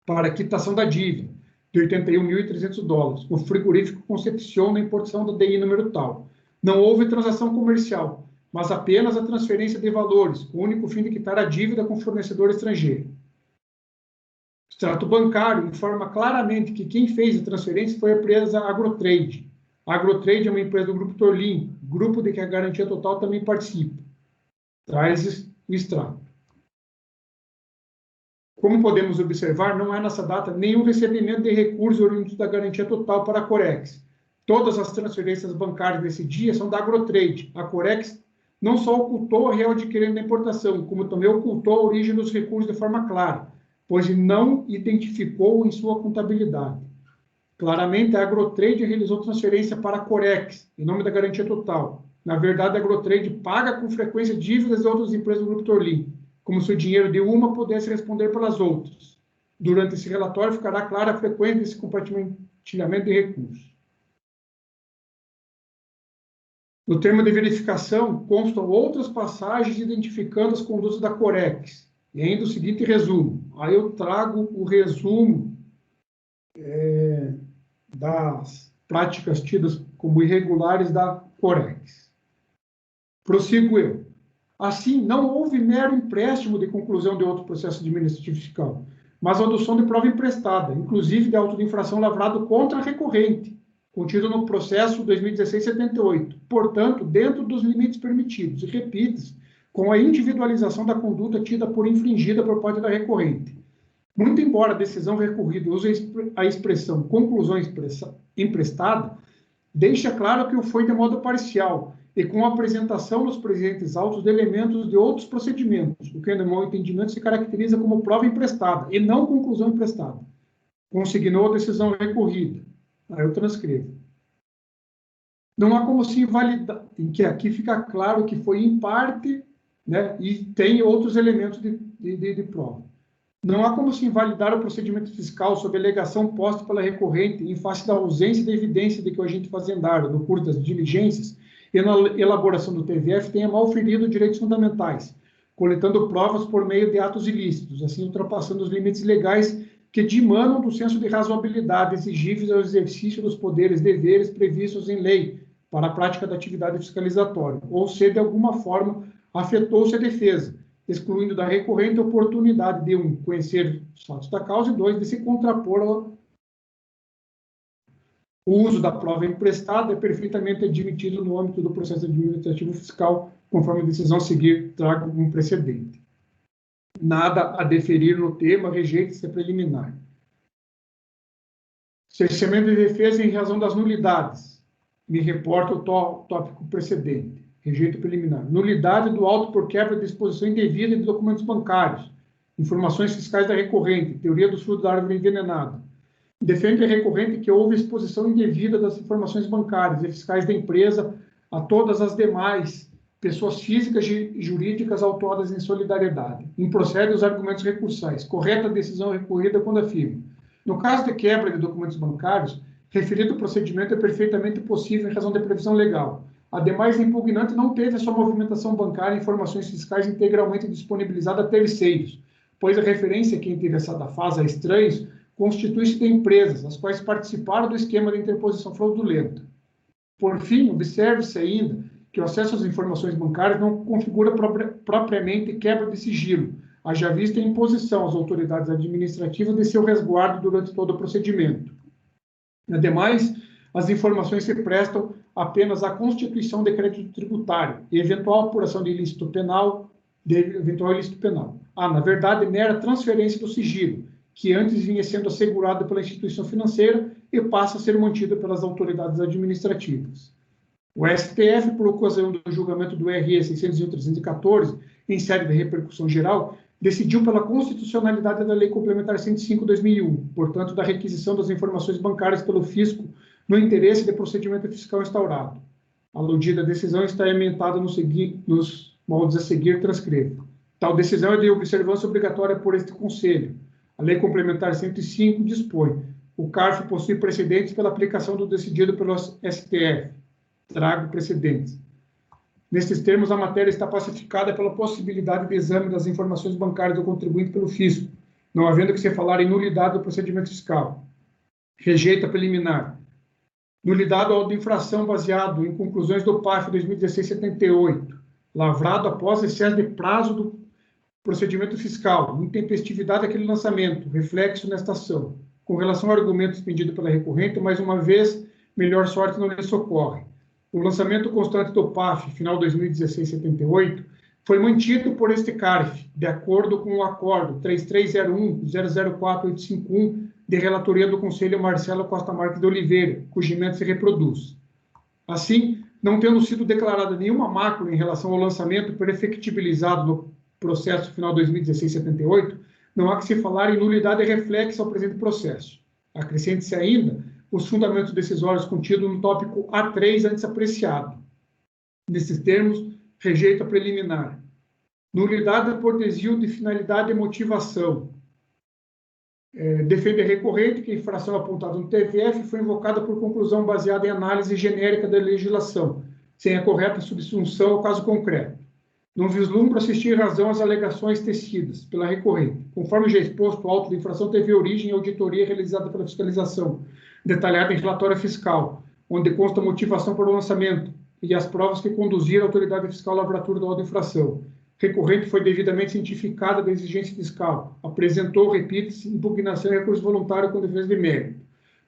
para a quitação da dívida, de $81.300, o frigorífico Concepción na importação da DI número tal. Não houve transação comercial, mas apenas a transferência de valores, com o único fim de quitar a dívida com o fornecedor estrangeiro. O extrato bancário informa claramente que quem fez a transferência foi a empresa Agrotrade. A Agrotrade é uma empresa do Grupo Torlin, grupo de que a garantia total também participa. Traz o extrato. Como podemos observar, não há nessa data nenhum recebimento de recursos oriundos da garantia total para a Corex. Todas as transferências bancárias desse dia são da Agrotrade. A Corex não só ocultou a real adquirente da importação, como também ocultou a origem dos recursos de forma clara, pois não identificou em sua contabilidade. Claramente, a Agrotrade realizou transferência para a Corex, em nome da garantia total. Na verdade, a Agrotrade paga com frequência dívidas de outras empresas do Grupo Torlin, como se o dinheiro de uma pudesse responder pelas outras. Durante esse relatório, ficará clara a frequência desse compartilhamento de recursos. No termo de verificação, constam outras passagens identificando as condutas da Corex. E ainda o seguinte resumo. Aí eu trago o resumo das práticas tidas como irregulares da Corex. Prossigo eu. Assim, não houve mero empréstimo de conclusão de outro processo administrativo fiscal, mas a adoção de prova emprestada, inclusive de auto de infração lavrado contra a recorrente, contido no processo 2016-78, portanto, dentro dos limites permitidos, e repita-se, com a individualização da conduta tida por infringida por parte da recorrente. Muito embora a decisão recorrida use a expressão conclusão emprestada, deixa claro que o foi de modo parcial, e com a apresentação nos presentes autos de elementos de outros procedimentos, o que, no meu entendimento, se caracteriza como prova emprestada, e não conclusão emprestada. Consignou a decisão recorrida. Aí eu transcrevo. Não há como se invalidar, em que aqui fica claro que foi em parte, né, e tem outros elementos de prova. Não há como se invalidar o procedimento fiscal sob alegação posta pela recorrente em face da ausência de evidência de que o agente fazendário, no curso das diligências, e na elaboração do TVF tenha malferido direitos fundamentais, coletando provas por meio de atos ilícitos, assim ultrapassando os limites legais que dimanam do senso de razoabilidade exigíveis ao exercício dos poderes e deveres previstos em lei para a prática da atividade fiscalizatória, ou se de alguma forma afetou-se a defesa, excluindo da recorrente a oportunidade de, 1, conhecer os fatos da causa, e 2, de se contrapor ao o uso da prova emprestada é perfeitamente admitido no âmbito do processo administrativo fiscal, conforme a decisão a seguir traga um precedente. Nada a deferir no tema, rejeita-se a preliminar. Cerceamento de defesa em razão das nulidades. Me reporta o tópico precedente. Rejeito preliminar. Nulidade do auto por quebra de disposição indevida de documentos bancários. Informações fiscais da recorrente. Teoria dos frutos da árvore envenenada. Defende a recorrente que houve exposição indevida das informações bancárias e fiscais da empresa a todas as demais pessoas físicas e jurídicas autuadas em solidariedade. Improcede os argumentos recursais. Correta a decisão recorrida quando afirma. No caso de quebra de documentos bancários, referido procedimento é perfeitamente possível em razão da previsão legal. Ademais, o impugnante não teve a sua movimentação bancária e informações fiscais integralmente disponibilizada a terceiros, pois a referência que interessada faz a estranhos constitui-se de empresas, as quais participaram do esquema de interposição fraudulenta. Por fim, observe-se ainda que o acesso às informações bancárias não configura propriamente quebra de sigilo, haja vista a imposição às autoridades administrativas de seu resguardo durante todo o procedimento. Ademais, as informações se prestam apenas à constituição de crédito tributário e eventual apuração de ilícito penal, na verdade, mera transferência do sigilo, que antes vinha sendo assegurado pela instituição financeira e passa a ser mantido pelas autoridades administrativas. O STF, por ocasião do julgamento do RE 601/314, em sede de repercussão geral, decidiu pela constitucionalidade da Lei Complementar 105/2001, portanto, da requisição das informações bancárias pelo fisco no interesse de procedimento fiscal instaurado. A aludida decisão está emendada nos moldes a seguir, transcrevo. Tal decisão é de observância obrigatória por este Conselho. A Lei Complementar 105 dispõe: o CARF possui precedentes pela aplicação do decidido pelo STF. Trago precedentes. Nestes termos, a matéria está pacificada pela possibilidade de exame das informações bancárias do contribuinte pelo fisco, não havendo que se falar em nulidade do procedimento fiscal. Rejeita preliminar. Nulidade ao de infração baseado em conclusões do PAF 2016-78, lavrado após excesso de prazo do procedimento fiscal, intempestividade daquele lançamento, reflexo nesta ação. Com relação ao argumento expendido pela recorrente, mais uma vez, melhor sorte não lhe socorre. O lançamento constante do PAF, final 2016-78, foi mantido por este CARF, de acordo com o acordo 3301-004-851, de relatoria do Conselho Marcelo Costa Marques de Oliveira, cujo emenda se reproduz. Assim, não tendo sido declarada nenhuma mácula em relação ao lançamento perfectibilizado no processo final 2016-78, não há que se falar em nulidade reflexa ao presente processo. Acrescente-se ainda os fundamentos decisórios contidos no tópico A3 antes apreciado. Nesses termos, rejeita preliminar. Nulidade por desvio de finalidade e motivação. Defende recorrente que a infração apontada no TVF foi invocada por conclusão baseada em análise genérica da legislação, sem a correta subsunção ao caso concreto. Não vislumbra assistir razão às alegações tecidas pela recorrente. Conforme já exposto, o auto de infração teve origem em auditoria realizada pela fiscalização, detalhada em relatório fiscal, onde consta a motivação para o lançamento e as provas que conduziram a autoridade fiscal à lavratura do auto de infração. Recorrente foi devidamente cientificada da exigência fiscal. Apresentou, repite-se, impugnação e recurso voluntário com defesa de mérito.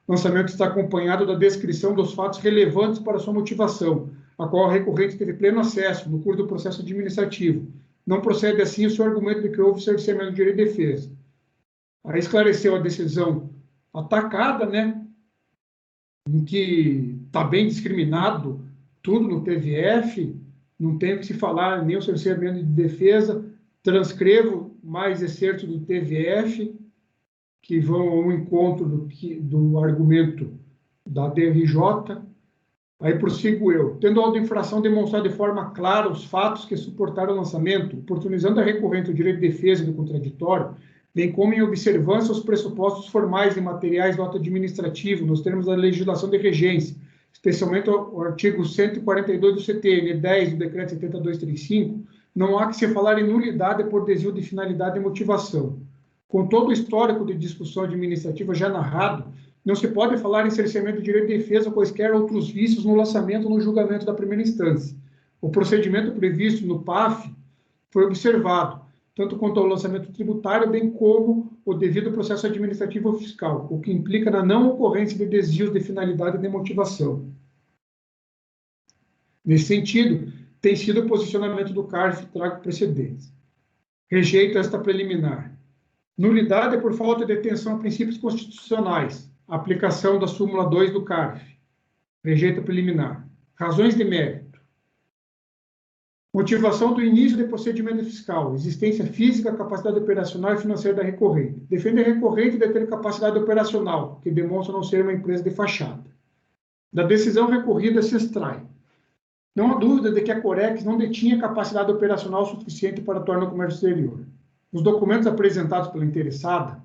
O lançamento está acompanhado da descrição dos fatos relevantes para sua motivação, a qual a recorrente teve pleno acesso no curso do processo administrativo. Não procede assim o seu argumento de que houve cerceamento de direito de defesa. Aí esclareceu a decisão atacada, em que está bem discriminado tudo no TVF, não tem o que se falar nem o cerceamento de defesa. Transcrevo mais excertos do TVF, que vão ao encontro do argumento da DRJ. Aí prossigo eu. Tendo a auto-infração demonstrado de forma clara os fatos que suportaram o lançamento, oportunizando a recorrente o direito de defesa do contraditório, bem como em observância aos pressupostos formais e materiais do ato administrativo, nos termos da legislação de regência, especialmente o artigo 142 do CTN 10 do Decreto 7235, não há que se falar em nulidade por desvio de finalidade e motivação. Com todo o histórico de discussão administrativa já narrado, não se pode falar em cerceamento de direito de defesa ou quaisquer outros vícios no lançamento ou no julgamento da primeira instância. O procedimento previsto no PAF foi observado, tanto quanto ao lançamento tributário, bem como o devido processo administrativo ou fiscal, o que implica na não ocorrência de desvios de finalidade e de motivação. Nesse sentido, tem sido o posicionamento do CARF, trago precedentes. Rejeito esta preliminar. Nulidade por falta de atenção a princípios constitucionais. Aplicação da súmula 2 do CARF. Rejeito preliminar. Razões de mérito. Motivação do início de procedimento fiscal. Existência física, capacidade operacional e financeira da recorrente. Defende a recorrente de ter capacidade operacional, que demonstra não ser uma empresa de fachada. Da decisão recorrida se extrai. Não há dúvida de que a Corex não detinha capacidade operacional suficiente para atuar no comércio exterior. Os documentos apresentados pela interessada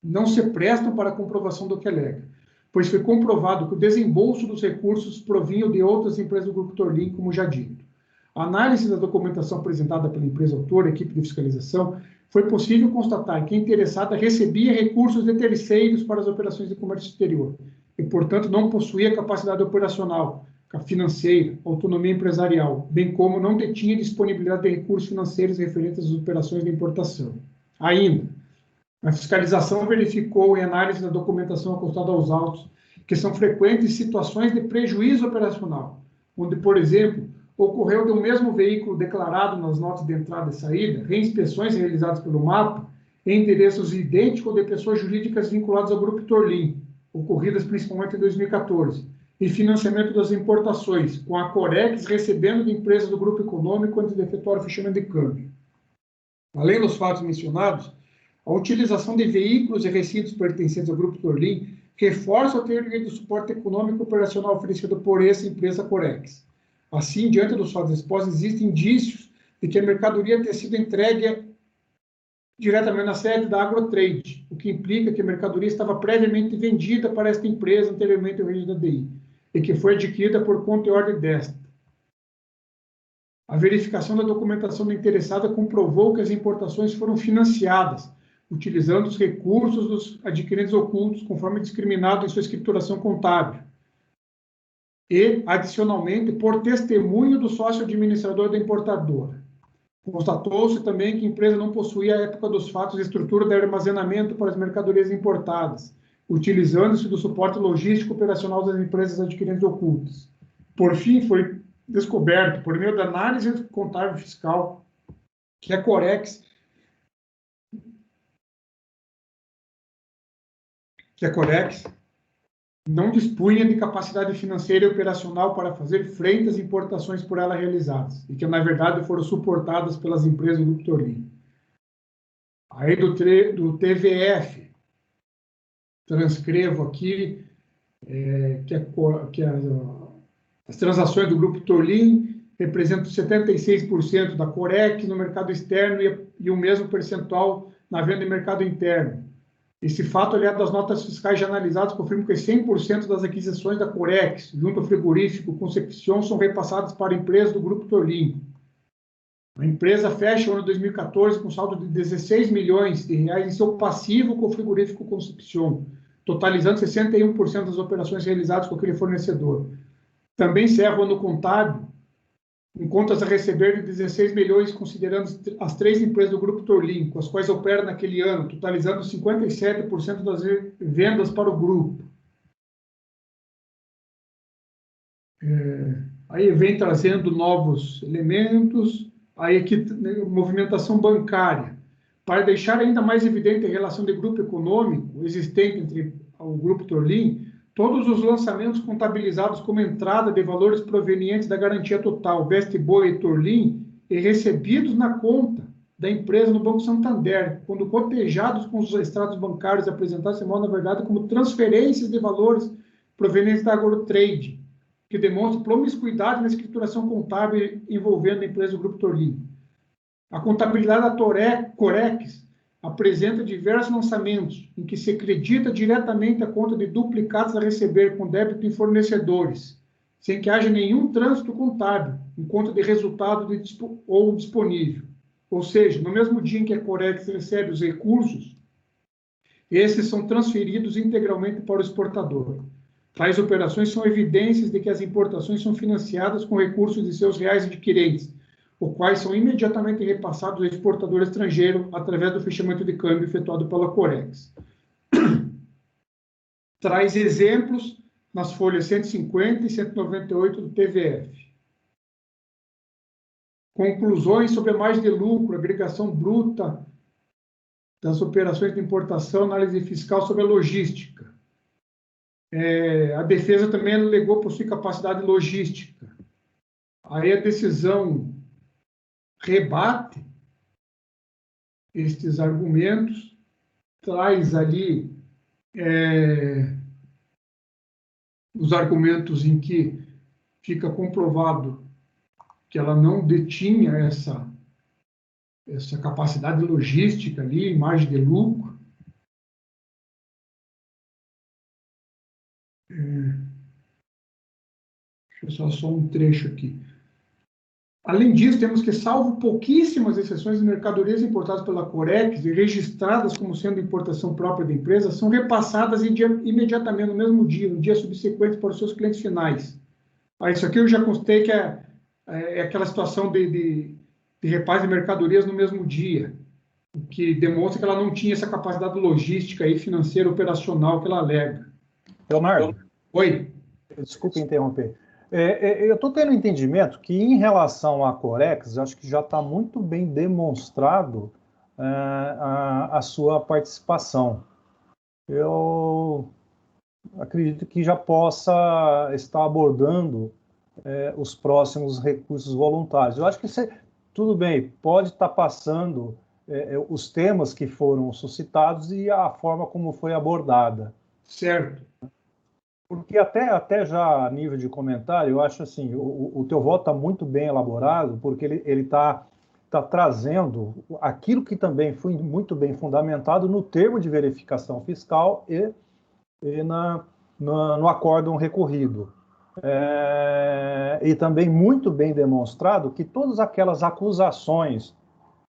não se prestam para a comprovação do que alega, pois foi comprovado que o desembolso dos recursos provinha de outras empresas do Grupo Torlin, como já dito. A análise da documentação apresentada pela empresa autora, equipe de fiscalização, foi possível constatar que a interessada recebia recursos de terceiros para as operações de comércio exterior e, portanto, não possuía capacidade operacional, financeira, autonomia empresarial, bem como não detinha disponibilidade de recursos financeiros referentes às operações de importação. Ainda, a fiscalização verificou, em análise da documentação acostada aos autos, que são frequentes situações de prejuízo operacional, onde, por exemplo, ocorreu de um mesmo veículo declarado nas notas de entrada e saída, reinspeções realizadas pelo MAPA em endereços idênticos de pessoas jurídicas vinculadas ao Grupo Torlin, ocorridas principalmente em 2014, e financiamento das importações, com a Corex recebendo de empresas do grupo econômico antes de efetuar o fechamento de câmbio. Além dos fatos mencionados, a utilização de veículos e recintos pertencentes ao Grupo Torlin reforça o teor de suporte econômico operacional oferecido por essa empresa Corex. Assim, diante dos fatos expostos, existem indícios de que a mercadoria tenha sido entregue diretamente na sede da Agrotrade, o que implica que a mercadoria estava previamente vendida para esta empresa anteriormente ao registro da DI, e que foi adquirida por conta e ordem desta. A verificação da documentação da interessada comprovou que as importações foram financiadas, utilizando os recursos dos adquirentes ocultos, conforme discriminado em sua escrituração contábil. E, adicionalmente, por testemunho do sócio administrador da importadora. Constatou-se também que a empresa não possuía, à época dos fatos, estrutura de armazenamento para as mercadorias importadas, utilizando-se do suporte logístico operacional das empresas adquirentes ocultas. Por fim, foi descoberto, por meio da análise contábil fiscal, que a Corex não dispunha de capacidade financeira e operacional para fazer frente às importações por ela realizadas, e que, na verdade, foram suportadas pelas empresas do Grupo Torlin. Aí do TVF, transcrevo aqui que as transações do Grupo Torlin representam 76% da Corex no mercado externo e o mesmo percentual na venda em mercado interno. Esse fato, aliado às notas fiscais já analisadas, confirma que 100% das aquisições da Corex, junto ao frigorífico Concepción, são repassadas para empresas do Grupo Torlin. A empresa fecha o ano 2014 com saldo de 16 milhões de reais em seu passivo com o frigorífico Concepción, totalizando 61% das operações realizadas com aquele fornecedor. Também encerra o ano contábil em contas a receber de 16 milhões, considerando as 3 empresas do Grupo Torlin, com as quais opera naquele ano, totalizando 57% das vendas para o grupo. Aí vem trazendo novos elementos, aí aqui movimentação bancária, para deixar ainda mais evidente a relação de grupo econômico existente entre o Grupo Torlin. Todos os lançamentos contabilizados como entrada de valores provenientes da garantia total, Best Boy e Torlin, e recebidos na conta da empresa no Banco Santander, quando cotejados com os extratos bancários apresentados, se mostram, na verdade, como transferências de valores provenientes da Agrotrade, que demonstra promiscuidade na escrituração contábil envolvendo a empresa do Grupo Torlin. A contabilidade da Corex apresenta diversos lançamentos em que se acredita diretamente a conta de duplicados a receber com débito em fornecedores, sem que haja nenhum trânsito contábil em conta de resultado ou disponível. Ou seja, no mesmo dia em que a Corex recebe os recursos, esses são transferidos integralmente para o exportador. Tais operações são evidências de que as importações são financiadas com recursos de seus reais adquirentes, os quais são imediatamente repassados ao exportador estrangeiro através do fechamento de câmbio efetuado pela Corex. Traz exemplos nas folhas 150 e 198 do TVF. Conclusões sobre a margem de lucro, agregação bruta das operações de importação, análise fiscal sobre a logística. A defesa também alegou possuir capacidade logística. Aí a decisão rebate estes argumentos, traz ali os argumentos em que fica comprovado que ela não detinha essa capacidade logística ali, margem de lucro. Deixa eu só um trecho aqui. Além disso, temos que, salvo pouquíssimas exceções de mercadorias importadas pela Corex e registradas como sendo importação própria da empresa, são repassadas imediatamente no mesmo dia, no dia subsequente para os seus clientes finais. Isso aqui eu já constatei que é aquela situação de repasse de mercadorias no mesmo dia, o que demonstra que ela não tinha essa capacidade logística e financeira operacional que ela alega. Leonardo. Oi. Desculpe interromper. Eu estou tendo entendimento que, em relação à Corex, acho que já está muito bem demonstrado a sua participação. Eu acredito que já possa estar abordando os próximos recursos voluntários. Eu acho que tudo bem, pode estar passando os temas que foram suscitados e a forma como foi abordada. Certo. Porque até já a nível de comentário, eu acho assim, o teu voto está muito bem elaborado, porque ele está trazendo aquilo que também foi muito bem fundamentado no termo de verificação fiscal e no acórdão recorrido. E também muito bem demonstrado que todas aquelas acusações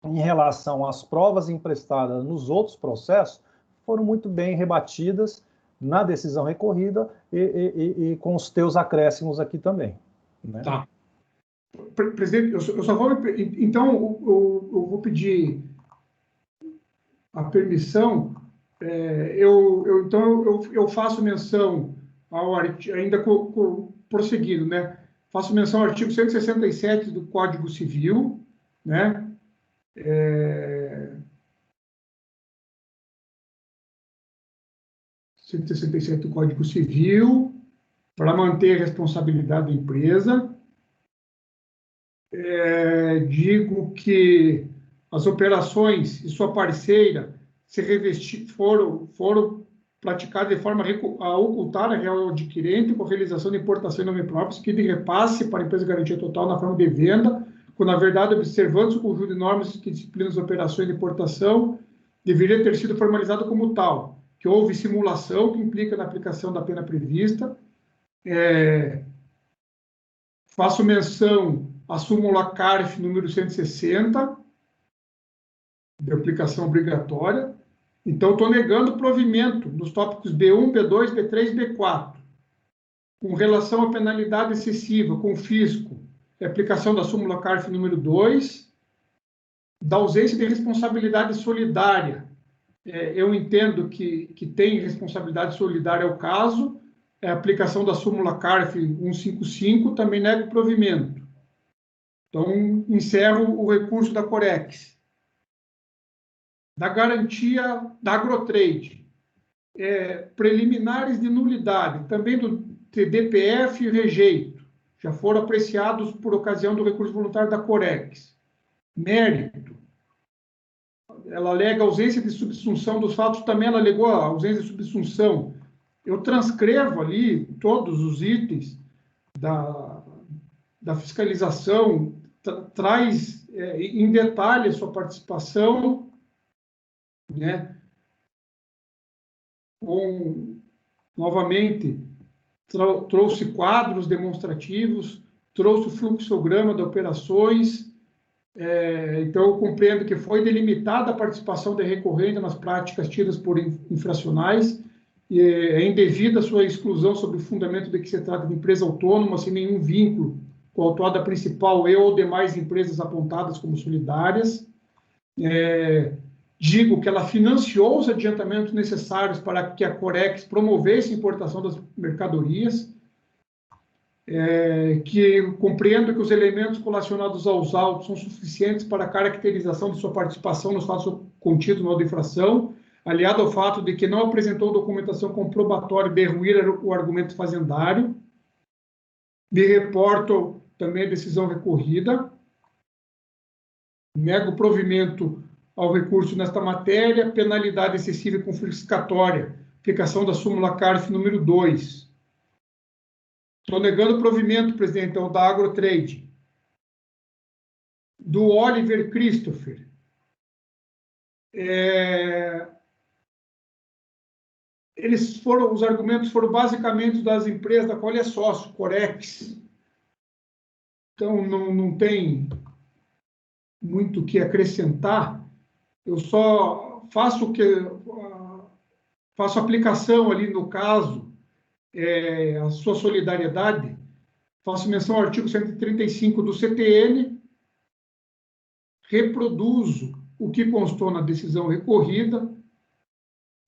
em relação às provas emprestadas nos outros processos foram muito bem rebatidas na decisão recorrida e com os teus acréscimos aqui também. Né? Tá. Presidente, eu só vou... Então, eu vou pedir a permissão. Eu faço menção ao artigo, ainda prosseguindo, né? Faço menção ao artigo 167 do Código Civil, né? 167 do Código Civil, para manter a responsabilidade da empresa. Digo que as operações e sua parceira foram praticadas de forma a ocultar a real adquirente com a realização de importação em nome próprio, que de repasse para a empresa garantia total na forma de venda, quando, na verdade, observando o conjunto de normas que disciplinam as operações de importação, deveria ter sido formalizado como tal, que houve simulação que implica na aplicação da pena prevista. Faço menção à súmula CARF número 160, de aplicação obrigatória. Então, estou negando o provimento dos tópicos B1, B2, B3 e B4. Com relação à penalidade excessiva, confisco, aplicação da súmula CARF número 2, da ausência de responsabilidade solidária. Eu entendo que tem responsabilidade solidária ao caso, a aplicação da súmula CARF 155, também nego o provimento. Então, encerro o recurso da Corex. Da garantia da Agrotrade, preliminares de nulidade, também do TDPF e rejeito, já foram apreciados por ocasião do recurso voluntário da Corex. Mérito. Ela alega ausência de subsunção dos fatos, também ela alegou a ausência de subsunção. Eu transcrevo ali todos os itens da fiscalização, traz em detalhe a sua participação, né? Novamente, trouxe quadros demonstrativos, trouxe o fluxograma de operações. Então, eu compreendo que foi delimitada a participação da recorrente nas práticas tidas por infracionais, e é indevida a sua exclusão sob o fundamento de que se trata de empresa autônoma, sem nenhum vínculo com a autuada principal e ou demais empresas apontadas como solidárias. Digo que ela financiou os adiantamentos necessários para que a Corex promovesse a importação das mercadorias, que compreendo que os elementos relacionados aos autos são suficientes para a caracterização de sua participação nos fatos contidos na auto de infração, aliado ao fato de que não apresentou documentação comprobatória de ruir o argumento fazendário. Me reporto também a decisão recorrida. Nego provimento ao recurso nesta matéria, penalidade excessiva e confiscatória, aplicação da súmula CARF número 2. Estou negando o provimento, presidente, então, da Agrotrade, do Oliver Christopher. Os argumentos foram basicamente das empresas da qual ele é sócio, Corex. Então, não tem muito o que acrescentar. Eu só faço aplicação ali no caso, a sua solidariedade, faço menção ao artigo 135 do CTN, reproduzo o que constou na decisão recorrida,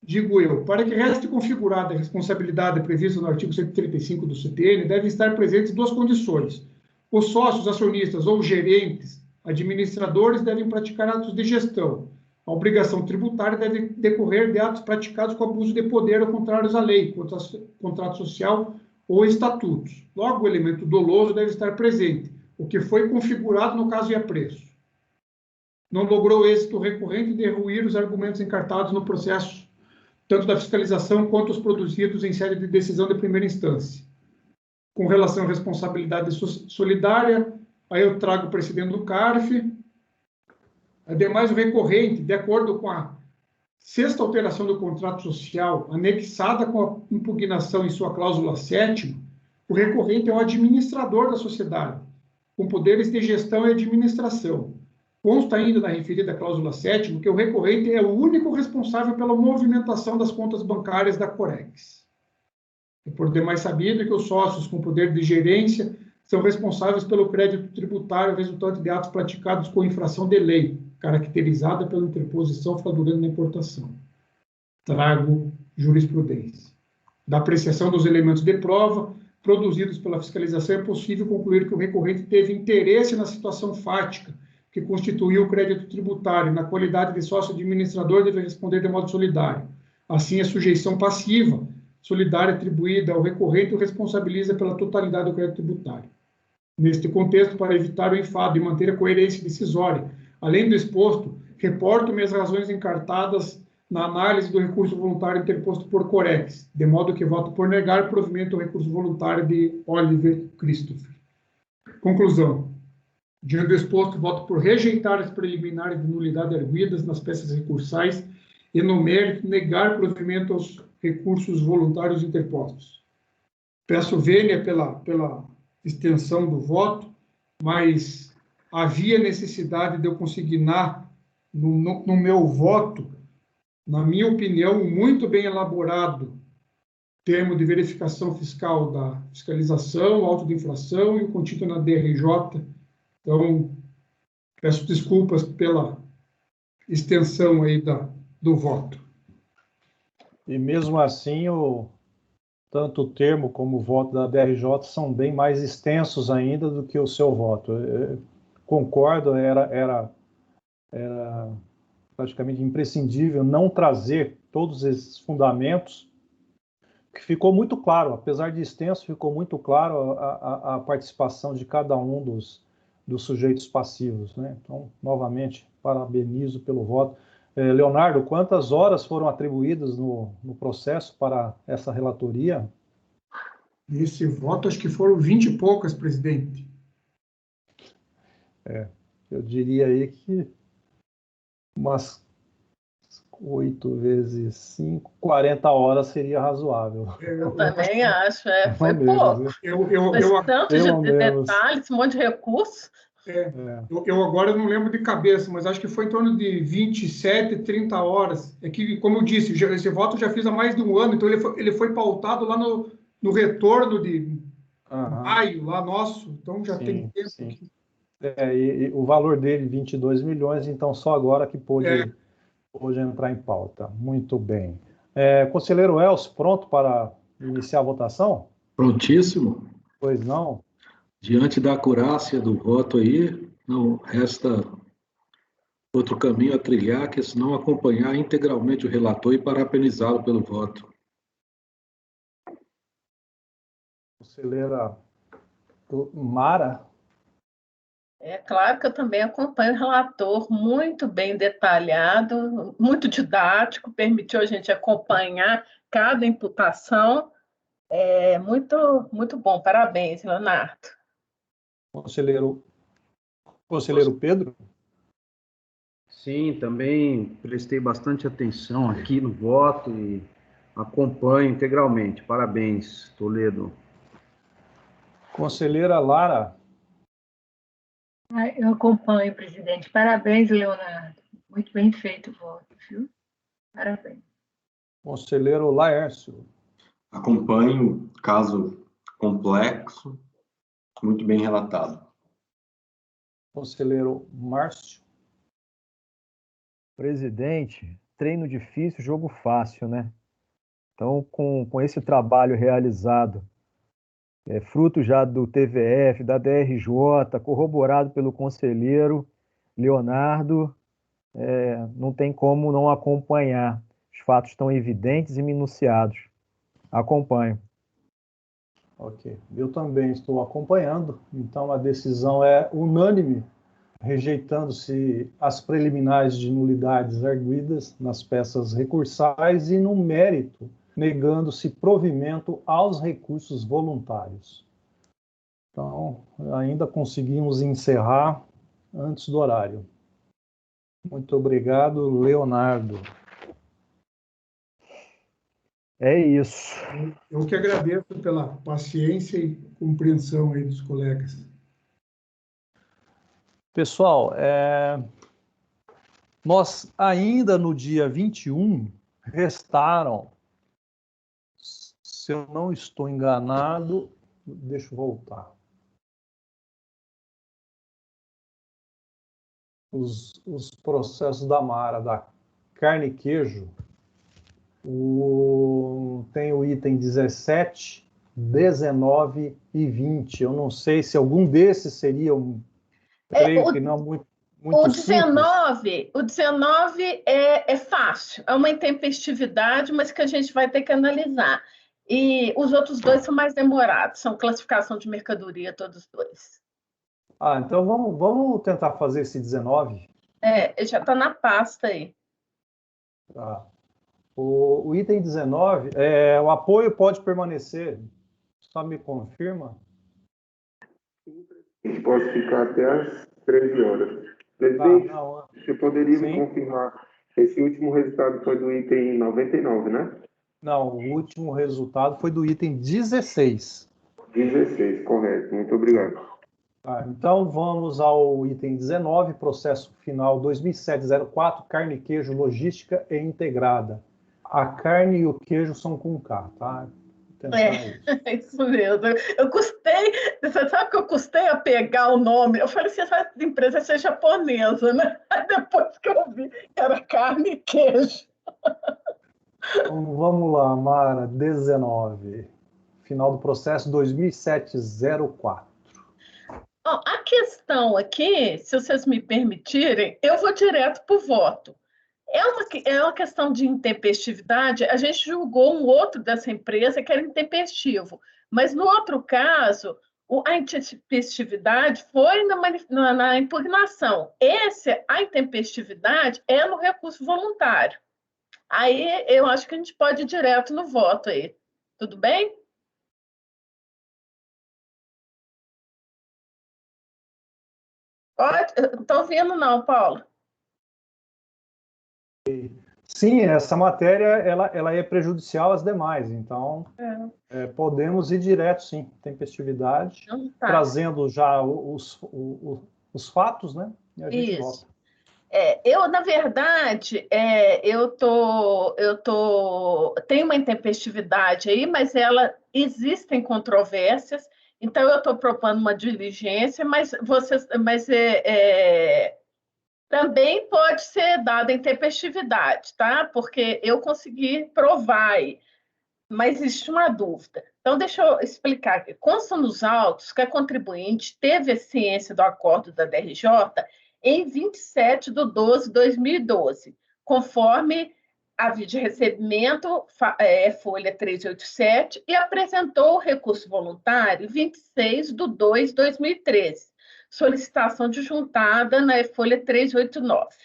digo eu, para que reste configurada a responsabilidade prevista no artigo 135 do CTN, devem estar presentes duas condições. Os sócios, acionistas ou gerentes, administradores devem praticar atos de gestão. A obrigação tributária deve decorrer de atos praticados com abuso de poder ou contrários à lei, contrato social ou estatutos. Logo, o elemento doloso deve estar presente, o que foi configurado no caso e a preço. Não logrou êxito recorrente de derruir os argumentos encartados no processo, tanto da fiscalização quanto os produzidos em sede de decisão de primeira instância. Com relação à responsabilidade solidária, aí eu trago o precedente do CARF. Ademais, o recorrente, de acordo com a sexta alteração do contrato social, anexada com a impugnação em sua cláusula 7ª, o recorrente é o administrador da sociedade, com poderes de gestão e administração. Consta ainda na referida cláusula 7ª que o recorrente é o único responsável pela movimentação das contas bancárias da Corex. É por demais sabido que os sócios com poder de gerência são responsáveis pelo crédito tributário resultante de atos praticados com infração de lei, caracterizada pela interposição fraudulenta na importação. Trago jurisprudência. Da apreciação dos elementos de prova produzidos pela fiscalização, é possível concluir que o recorrente teve interesse na situação fática que constituiu o crédito tributário. Na qualidade de sócio administrador, deve responder de modo solidário. Assim, a sujeição passiva solidária atribuída ao recorrente o responsabiliza pela totalidade do crédito tributário. Neste contexto, para evitar o enfado e manter a coerência decisória, além do exposto, reporto-me as razões encartadas na análise do recurso voluntário interposto por Corex, de modo que voto por negar provimento ao recurso voluntário de Oliver Christopher. Conclusão. Diante do exposto, voto por rejeitar as preliminares de nulidade arguidas nas peças recursais e, no mérito, negar provimento aos recursos voluntários interpostos. Peço vênia pela extensão do voto, mas havia necessidade de eu consignar no meu voto, na minha opinião, muito bem elaborado termo de verificação fiscal da fiscalização, auto de infração e o contido na DRJ. Então, peço desculpas pela extensão aí do voto. E mesmo assim, tanto o termo como o voto da DRJ são bem mais extensos ainda do que o seu voto. Eu concordo, era praticamente imprescindível não trazer todos esses fundamentos, que ficou muito claro, apesar de extenso, ficou muito claro a participação de cada um dos sujeitos passivos, né? Então, novamente, parabenizo pelo voto. Leonardo, quantas horas foram atribuídas no processo para essa relatoria? Nesse voto, acho que foram 20 e poucas, presidente. Eu diria aí que umas 8 vezes 5, 40 horas seria razoável. Eu também acho, foi pouco. Mas tanto de detalhes, um monte de recursos. Eu agora não lembro de cabeça, mas acho que foi em torno de 27, 30 horas. É que, como eu disse, esse voto eu já fiz há mais de um ano, então ele foi pautado lá no retorno maio, lá nosso, então já tem tempo. Sim. E o valor dele, 22 milhões, então só agora que pôde entrar em pauta. Muito bem. Conselheiro Elcio, pronto para iniciar a votação? Prontíssimo. Pois não? Diante da acurácia do voto aí, não resta outro caminho a trilhar, que é senão acompanhar integralmente o relator e parabenizá-lo pelo voto. Conselheira Mara? É claro que eu também acompanho o relator, muito bem detalhado, muito didático, permitiu a gente acompanhar cada imputação. É muito bom. Parabéns, Leonardo. Conselheiro Pedro? Sim, também prestei bastante atenção aqui no voto e acompanho integralmente. Parabéns, Toledo. Conselheira Lara? Eu acompanho, presidente. Parabéns, Leonardo. Muito bem feito o voto, viu? Parabéns. Conselheiro Laércio? Acompanho, caso complexo, muito bem relatado. Conselheiro Márcio? Presidente, treino difícil, jogo fácil, né? Então, com esse trabalho realizado, fruto já do TVF, da DRJ, corroborado pelo conselheiro Leonardo, não tem como não acompanhar. Os fatos estão evidentes e minuciados. Acompanho. Ok. Eu também estou acompanhando, então a decisão é unânime, rejeitando-se as preliminares de nulidades arguidas nas peças recursais e, no mérito, negando-se provimento aos recursos voluntários. Então, ainda conseguimos encerrar antes do horário. Muito obrigado, Leonardo. É isso. Eu que agradeço pela paciência e compreensão aí dos colegas. Pessoal, nós ainda no dia 21 restaram, se eu não estou enganado, deixa eu voltar. Os processos da Mara, da carne e queijo, tem o item 17, 19 e 20. Eu não sei se algum desses seria creio que não muito o 19, o 19 é fácil, é uma intempestividade, mas que a gente vai ter que analisar. E os outros dois são mais demorados, são classificação de mercadoria, todos os dois. Então vamos tentar fazer esse 19? Já está na pasta aí. Tá. O item 19, o apoio pode permanecer, só me confirma? Posso ficar até às 13 horas. Presidente, você poderia me confirmar, esse último resultado foi do item 99, né? Não, o último resultado foi do item 16. 16, correto. Muito obrigado. Então, vamos ao item 19, processo final 2007-04, carne e queijo, logística e integrada. A carne e o queijo são com K, tá? Isso mesmo. Eu custei, você sabe que eu custei a pegar o nome. Eu falei, se essa empresa é japonesa, né? Depois que eu vi que era carne e queijo. Então, vamos lá, Mara, 19. Final do processo 2007-04. A questão aqui, se vocês me permitirem, eu vou direto para o voto. É uma questão de intempestividade. A gente julgou um outro dessa empresa que era intempestivo, mas no outro caso, a intempestividade foi na impugnação. A intempestividade é no recurso voluntário. Aí eu acho que a gente pode ir direto no voto aí. Tudo bem? Não estou ouvindo não, Paulo. Sim, essa matéria ela é prejudicial às demais, então podemos ir direto, sim, tempestividade, trazendo já os fatos, né? E a gente volta. Na verdade, tenho uma intempestividade aí, mas existem controvérsias, Então, eu estou propondo uma diligência, mas também pode ser dada intempestividade, tá? Porque eu consegui provar aí, mas existe uma dúvida. Então, deixa eu explicar aqui. Consta nos autos que a contribuinte teve a ciência do acordo da DRJ em 27/12/2012, conforme aviso de recebimento, folha 387, e apresentou o recurso voluntário 26/2/2013, solicitação de juntada na folha 389.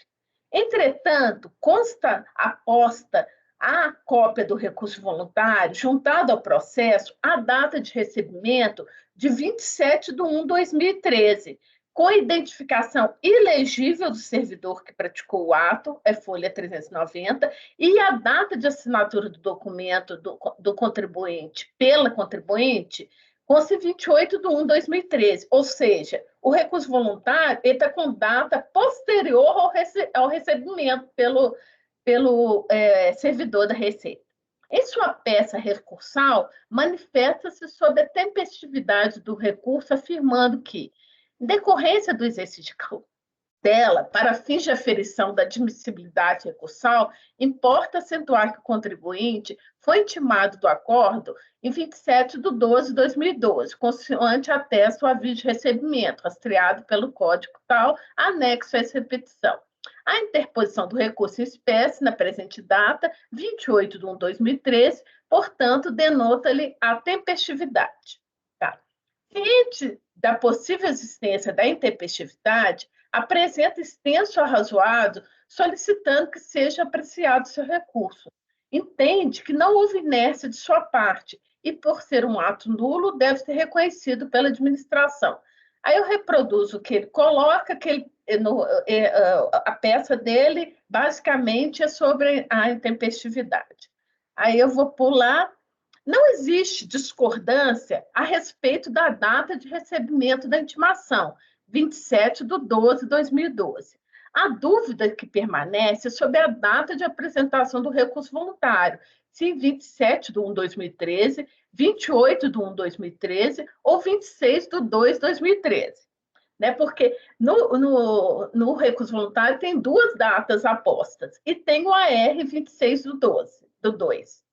Entretanto, consta aposta a cópia do recurso voluntário, juntado ao processo, a data de recebimento de 27/1/2013, com identificação ilegível do servidor que praticou o ato, folha 390, e a data de assinatura do documento do contribuinte pela contribuinte, consta 28/1/2013, ou seja, o recurso voluntário está com data posterior ao recebimento pelo servidor da Receita. Em sua peça recursal, manifesta-se sobre a tempestividade do recurso, afirmando que, em decorrência do exercício dela, para fins de aferição da admissibilidade recursal, importa acentuar que o contribuinte foi intimado do acordo em 27/12/2012, consoante atesta o aviso de recebimento, rastreado pelo Código tal, anexo a essa petição. A interposição do recurso em espécie, na presente data, 28/1/2013, portanto, denota-lhe a tempestividade. Tá? Ciente da possível existência da intempestividade, apresenta extenso arrazoado solicitando que seja apreciado seu recurso. Entende que não houve inércia de sua parte e, por ser um ato nulo, deve ser reconhecido pela administração. Aí eu reproduzo o que ele coloca, a peça dele, basicamente, é sobre a intempestividade. Aí eu vou pular. Não existe discordância a respeito da data de recebimento da intimação, 27/12/2012. A dúvida que permanece é sobre a data de apresentação do recurso voluntário, se 27/1/2013, 28/1/2013 ou 26/2/2013. Né? Porque no recurso voluntário tem duas datas apostas e tem o AR 26/2.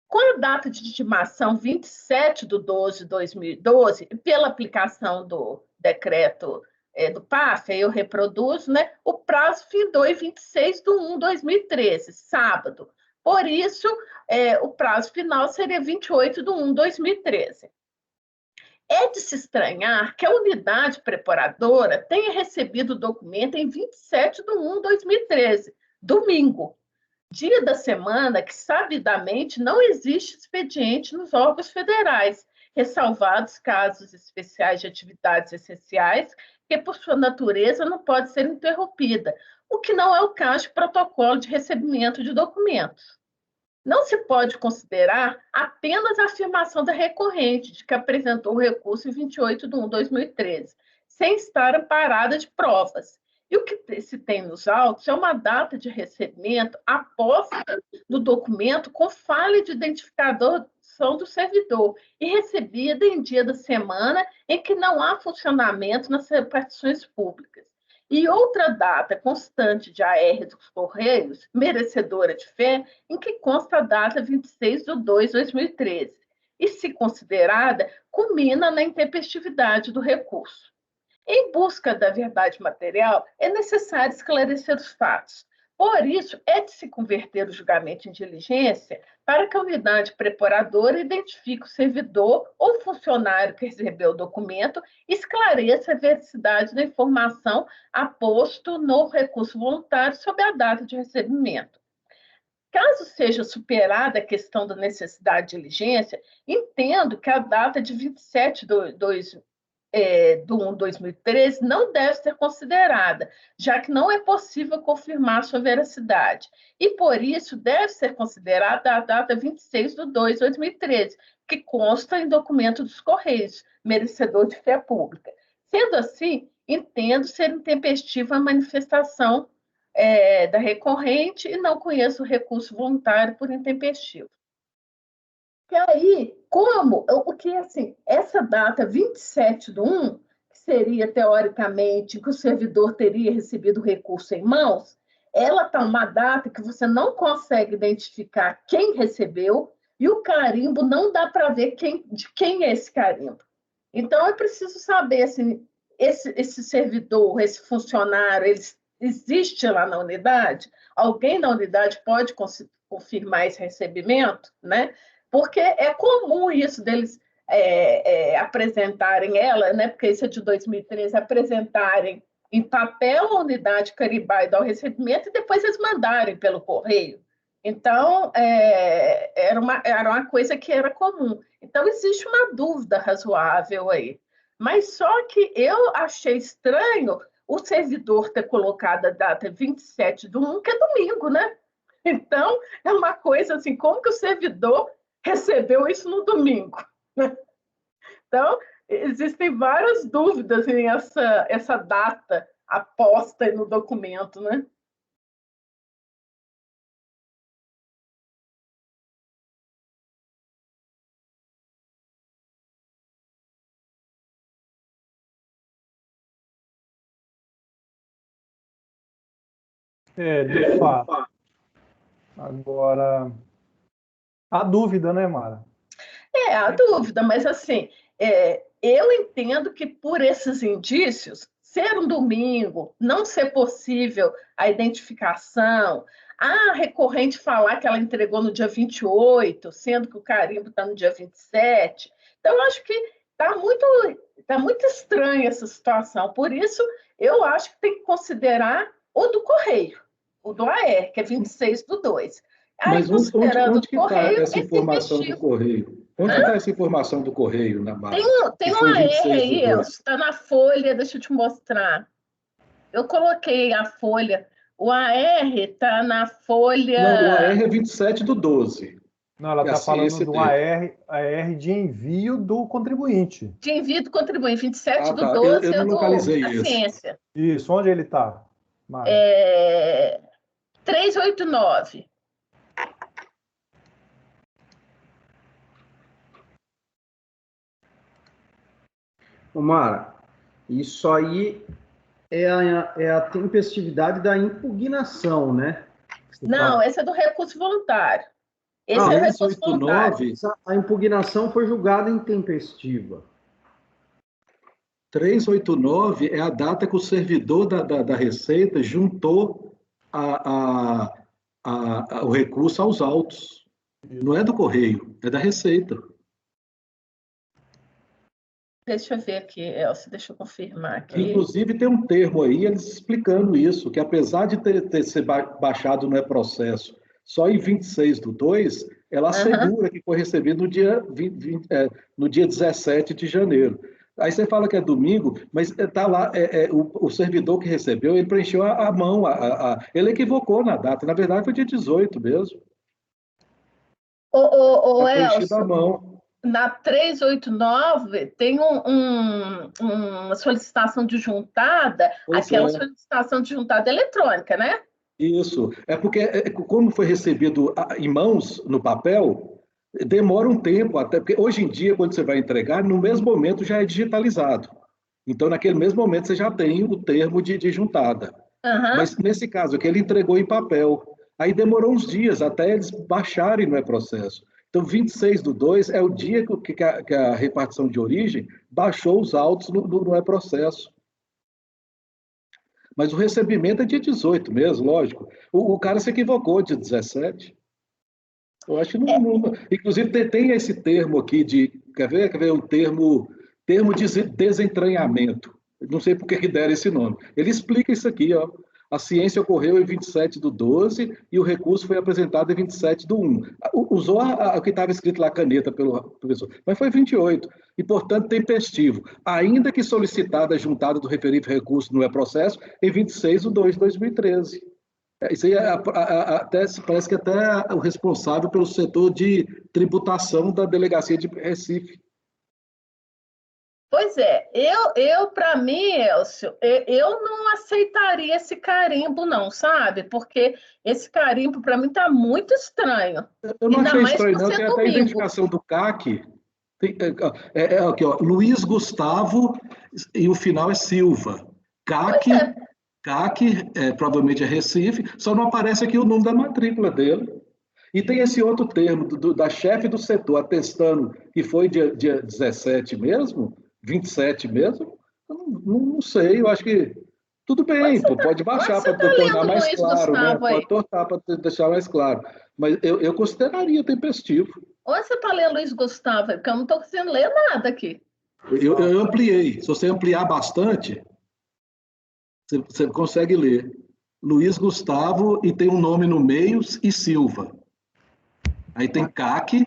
Com a data de intimação 27/12/2012, pela aplicação do decreto do PAF, aí eu reproduzo, né? O prazo findou em 26/1/2013, sábado. Por isso, o prazo final seria 28/1/2013. É de se estranhar que a unidade preparadora tenha recebido o documento em 27/1/2013, domingo, dia da semana que, sabidamente, não existe expediente nos órgãos federais, ressalvados casos especiais de atividades essenciais, que, por sua natureza, não pode ser interrompida, o que não é o caso de protocolo de recebimento de documentos. Não se pode considerar apenas a afirmação da recorrente de que apresentou o recurso em 28/1/2013, sem estar amparada de provas. E o que se tem nos autos é uma data de recebimento aposta no documento com falha de identificação do servidor e recebida em dia da semana em que não há funcionamento nas repartições públicas. E outra data constante de AR dos Correios, merecedora de fé, em que consta a data 26/2/2013, e, se considerada, culmina na intempestividade do recurso. Em busca da verdade material, é necessário esclarecer os fatos. Por isso, é de se converter o julgamento em diligência para que a unidade preparadora identifique o servidor ou funcionário que recebeu o documento e esclareça a veracidade da informação aposto no recurso voluntário sobre a data de recebimento. Caso seja superada a questão da necessidade de diligência, entendo que a data de 27/1/2013 não deve ser considerada, já que não é possível confirmar sua veracidade. E, por isso, deve ser considerada a data 26/2/2013, que consta em documento dos Correios, merecedor de fé pública. Sendo assim, entendo ser intempestiva a manifestação da recorrente e não conheço o recurso voluntário por intempestivo. E aí, o que assim, essa data 27/1, que seria teoricamente que o servidor teria recebido o recurso em mãos, ela está uma data que você não consegue identificar quem recebeu e o carimbo não dá para ver de quem é esse carimbo. Então, é preciso saber assim, esse servidor, esse funcionário, ele existe lá na unidade? Alguém na unidade pode confirmar esse recebimento, né? Porque é comum isso deles apresentarem ela, né? Porque isso é de 2013, apresentarem em papel a unidade carimbada e dar o recebimento e depois eles mandarem pelo correio. Então, era uma coisa que era comum. Então, existe uma dúvida razoável aí. Mas só que eu achei estranho o servidor ter colocado a data 27/1, que é domingo, né? Então, é uma coisa assim, como que o servidor recebeu isso no domingo? Então, existem várias dúvidas em essa data aposta no documento, né? De fato. Agora, a dúvida, né, Mara? A dúvida, mas assim, eu entendo que por esses indícios, ser um domingo, não ser possível a identificação, a recorrente falar que ela entregou no dia 28, sendo que o carimbo está no dia 27. Então, eu acho que tá muito estranha essa situação. Por isso, eu acho que tem que considerar o do correio, o do AR, que é 26/2. Mas onde que está essa informação do investigam. correio? Onde está essa informação do correio na base? Tem um AR aí, está na folha, deixa eu te mostrar. Eu coloquei a folha. O AR está na folha. Não, o AR é 27/12. Não, ela está falando do AR de envio do contribuinte. De envio do contribuinte, 27/12 eu não localizei da ciência. Isso, onde ele está? 389. Mara, isso aí é a tempestividade da impugnação, né? Não, esse é do recurso voluntário. Esse é o recurso voluntário. A impugnação foi julgada intempestiva. 389 é a data que o servidor da Receita juntou o recurso aos autos. Não é do Correio, é da Receita. Deixa eu ver aqui, Elcio, deixa eu confirmar aqui. Inclusive, tem um termo aí, eles explicando isso, que apesar de ter sido baixado no processo só em 26/2, ela assegura que foi recebido no dia 17 de janeiro. Aí você fala que é domingo, mas está lá, o servidor que recebeu, ele preencheu a mão, ele equivocou na data, na verdade foi dia 18 mesmo. Elcio, a mão. Na 389 tem uma solicitação de juntada, solicitação de juntada eletrônica, né? Isso, é porque como foi recebido em mãos, no papel, demora um tempo, até porque hoje em dia, quando você vai entregar, no mesmo momento já é digitalizado. Então, naquele mesmo momento, você já tem o termo de juntada. Mas nesse caso aqui, ele entregou em papel. Aí demorou uns dias até eles baixarem no processo. Então, 26/2 é o dia que a repartição de origem baixou os autos no processo. Mas o recebimento é dia 18 mesmo, lógico. O cara se equivocou dia 17. Eu acho que não. Inclusive, tem esse termo aqui de. Quer ver o termo de desentranhamento. Não sei por que deram esse nome. Ele explica isso aqui, ó. A ciência ocorreu em 27/12 e o recurso foi apresentado em 27/1. Usou o que estava escrito lá, caneta, pelo professor, mas foi 28. E, portanto, tempestivo. Ainda que solicitada a juntada do referível recurso no processo em 26/2/2013. Isso aí parece que até o responsável pelo setor de tributação da Delegacia de Recife. Pois é, para mim, Elcio, eu não aceitaria esse carimbo, não, sabe? Porque esse carimbo, para mim, está muito estranho. Eu não Ainda achei mais estranho, por não. ser Tem até a domingo. identificação do CAC. Aqui, ó, Luiz Gustavo, e o final é Silva. CAC, provavelmente é Recife, só não aparece aqui o número da matrícula dele. E tem esse outro termo da chefe do setor atestando que foi dia 17 mesmo, 27 mesmo. Eu não sei, eu acho que tudo bem, pode baixar para tornar mais claro, né? Pode tornar para deixar mais claro. Mas eu consideraria tempestivo. Ou você está lendo Luiz Gustavo, porque eu não estou conseguindo ler nada aqui. Eu ampliei. Se você ampliar bastante, você consegue ler. Luiz Gustavo e tem um nome no meio e Silva. Aí tem CAC.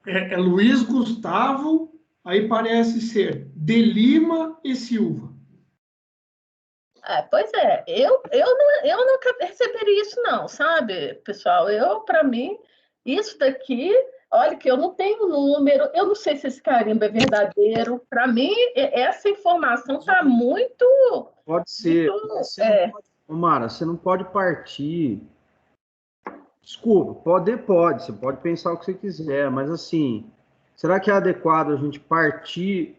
É Luiz Gustavo, aí parece ser de Lima e Silva. Pois é, eu nunca receberia isso não, sabe, pessoal? Para mim, isso daqui, olha que eu não tenho número, eu não sei se esse carimbo é verdadeiro. Para mim, essa informação está muito... Pode ser. Muito, Mara, você não pode partir... Desculpa, pode, você pode pensar o que você quiser, mas assim, será que é adequado a gente partir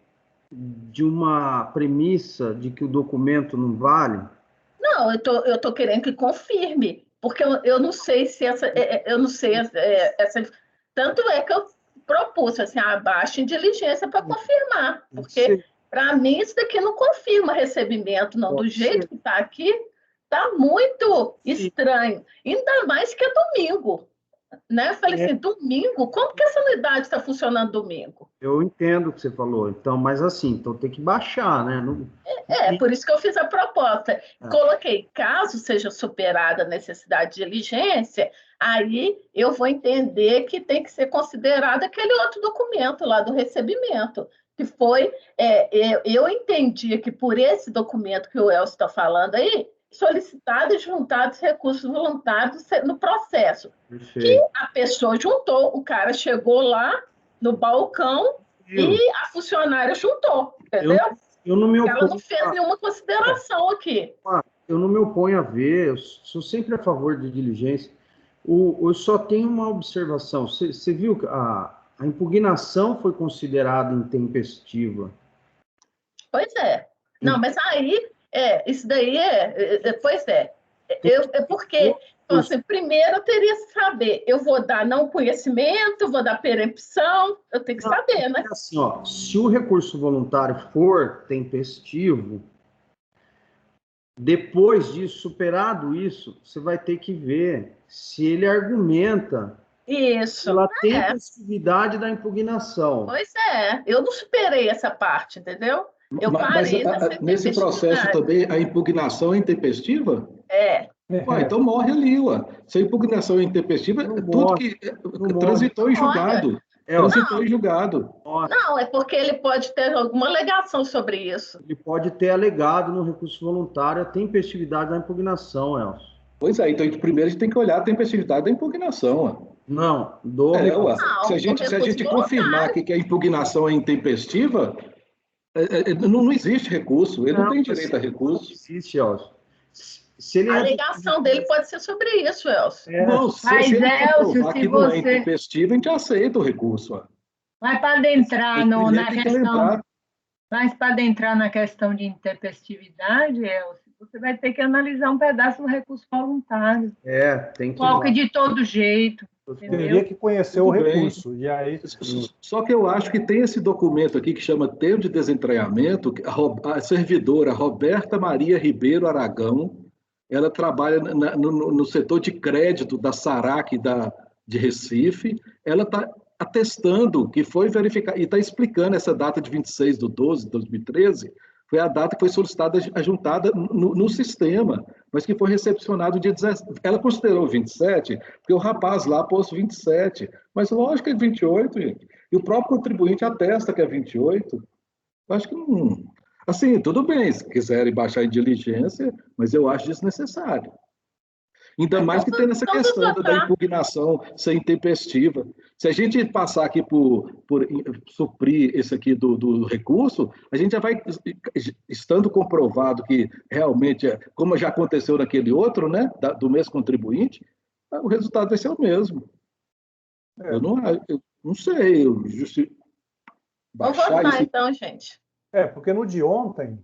de uma premissa de que o documento não vale? Não, eu tô querendo que confirme, porque eu não sei se eu não sei essa, tanto é que eu propus assim, abaixo em diligência para confirmar, porque para mim isso daqui não confirma recebimento, não, do jeito que está aqui. Está muito estranho, ainda mais que é domingo, né? Falei assim, domingo? Como que essa unidade está funcionando domingo? Eu entendo o que você falou, então, mas assim, então tem que baixar, né? Por isso que eu fiz a proposta. Coloquei, caso seja superada a necessidade de diligência, aí eu vou entender que tem que ser considerado aquele outro documento lá do recebimento, que foi, eu entendi que por esse documento que o Elcio está falando aí, solicitado e juntados recursos voluntários no processo. Perfeito. Que a pessoa juntou, o cara chegou lá no balcão e a funcionária juntou, entendeu? Eu não me oponho. Ela não fez nenhuma consideração aqui. Eu não me oponho a ver, eu sou sempre a favor de diligência. Eu só tenho uma observação. Você viu que a impugnação foi considerada intempestiva? Pois é. Não, mas aí... isso daí pois é. Porque, então, assim, primeiro eu teria que saber, eu vou dar não conhecimento, vou dar perempção, eu tenho que saber, né? Assim, ó, se o recurso voluntário for tempestivo, depois disso, superado isso, você vai ter que ver se ele argumenta pela tempestividade da impugnação. Pois é, eu não superei essa parte, entendeu? Nesse processo também, a impugnação é intempestiva? Então morre ali, ué. Se a impugnação é intempestiva, tudo que transitou em julgado. Transitou em julgado. Não, é porque ele pode ter alguma alegação sobre isso. Ele pode ter alegado no recurso voluntário a tempestividade da impugnação, Elcio. Pois é, então primeiro a gente tem que olhar a tempestividade da impugnação, ué. Não, se a gente confirmar que a impugnação é intempestiva, não existe recurso, ele não tem direito a recurso. Não existe, Elcio. A alegação dele pode ser sobre isso, Elcio. Não, se ele comprovar que não é intempestivo, a gente aceita o recurso. Mas para adentrar na questão... Mas para adentrar na questão de intempestividade, Elcio, você vai ter que analisar um pedaço do recurso voluntário. Tem que... Coloca de todo jeito. Teria que conhecer o recurso. E aí... Só que eu acho que tem esse documento aqui que chama Termo de Desentranhamento, a servidora Roberta Maria Ribeiro Aragão, ela trabalha no setor de crédito da SARAC de Recife, ela está atestando que foi verificado, e está explicando essa data de 26/12/2013, foi a data que foi solicitada, ajuntada no sistema, mas que foi recepcionado dia 17. Ela considerou 27, porque o rapaz lá pôs 27, mas lógico que é 28, gente. E o próprio contribuinte atesta que é 28. Eu acho que não... Assim, tudo bem, se quiserem baixar em diligência, mas eu acho desnecessário. Ainda mais que tem essa questão da impugnação ser intempestiva. Se a gente passar aqui por suprir esse aqui do recurso, a gente já vai, estando comprovado que realmente, como já aconteceu naquele outro, né, do mesmo contribuinte, o resultado vai ser o mesmo. Eu não sei, Vamos votar então, gente. Porque no de ontem,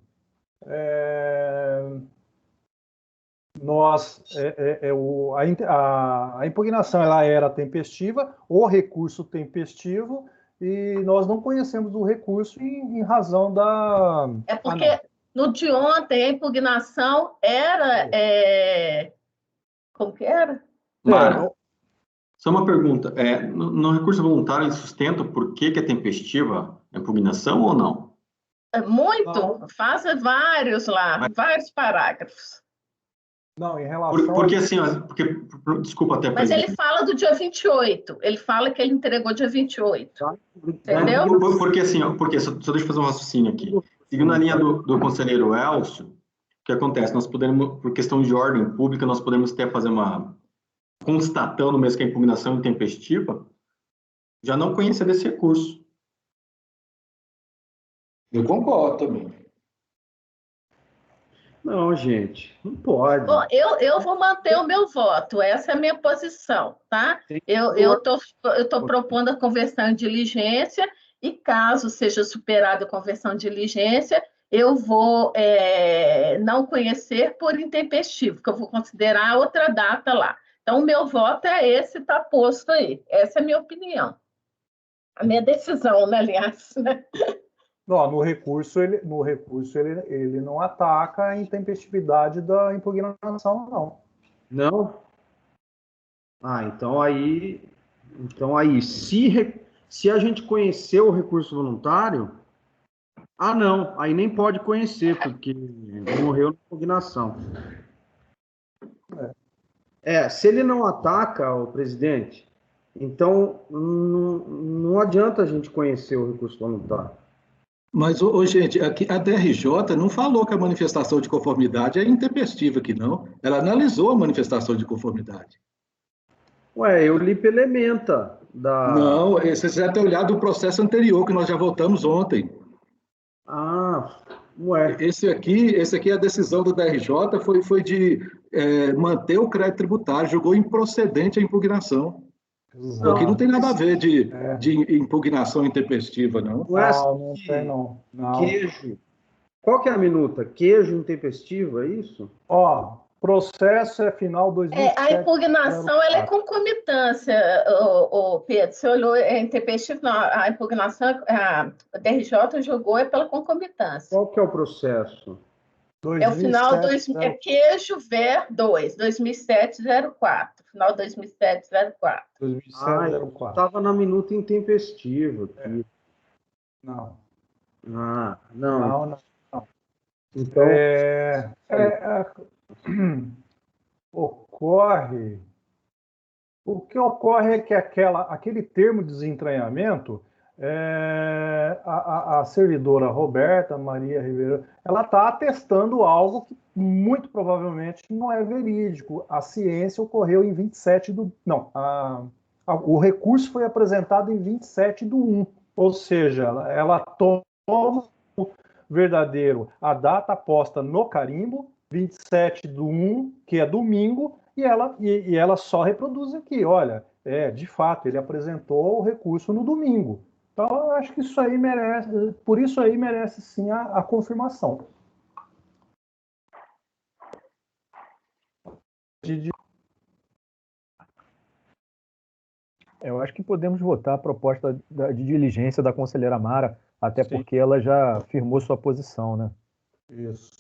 a impugnação ela era tempestiva, o recurso tempestivo, e nós não conhecemos o recurso em razão da... É porque no de ontem a impugnação era... Como que era? Mara, só uma pergunta. No recurso voluntário, ele sustenta por que é tempestiva a impugnação ou não? Não. Faça vários lá, vários parágrafos. Não, em relação... Porque assim, desculpa até... Mas ele fala do dia 28, ele fala que ele entregou dia 28, entendeu? Porque assim, só deixa eu fazer um raciocínio aqui. Seguindo a linha do conselheiro Elcio, o que acontece? Nós podemos, por questão de ordem pública, nós podemos até fazer constatando mesmo que a impugnação é intempestiva, já não conhecer desse recurso. Eu concordo também. Não, gente, não pode. Bom, eu vou manter o meu voto, essa é a minha posição, tá? Eu tô propondo a conversão em diligência, e caso seja superada a conversão em diligência, eu vou não conhecer por intempestivo, que eu vou considerar outra data lá. Então, o meu voto é esse, está posto aí. Essa é a minha opinião. A minha decisão, né, aliás, né? Não, no recurso ele não ataca a intempestividade da impugnação, não. Não? Então aí, se a gente conhecer o recurso voluntário, não, aí nem pode conhecer, porque morreu na impugnação. Se ele não ataca o presidente, então não adianta a gente conhecer o recurso voluntário. Mas, gente, aqui a DRJ não falou que a manifestação de conformidade é intempestiva aqui, não. Ela analisou a manifestação de conformidade. Eu li pela ementa da... Não, você já tem olhado o processo anterior, que nós já votamos ontem. Esse aqui, a decisão do DRJ foi de manter o crédito tributário, julgou improcedente a impugnação. Não, aqui não tem nada a ver de impugnação intempestiva, não. Não tem, não. Queijo. Qual que é a minuta? Queijo intempestivo, é isso? Processo é final 2007. A impugnação ela é concomitância, Pedro. Você olhou, é intempestivo? Não, a impugnação, a DRJ jogou pela concomitância. Qual que é o processo? 2007, o final queijo ver 2, 2007-04. Final 2007-04. 2007-04. Estava na minuta intempestiva. Não. Não. Então, o que ocorre é que aquele termo de desentranhamento, a servidora Roberta Maria Ribeiro, ela está atestando algo que muito provavelmente não é verídico. A ciência ocorreu em 27 do... Não, o recurso foi apresentado em 27/1, ou seja, ela toma o verdadeiro, a data posta no carimbo, 27/1, que é domingo, e ela só reproduz aqui, olha, de fato, ele apresentou o recurso no domingo. Então, eu acho que isso aí merece, por isso aí merece sim a confirmação. Eu acho que podemos votar a proposta de diligência da conselheira Mara, até porque ela já firmou sua posição, né? Isso.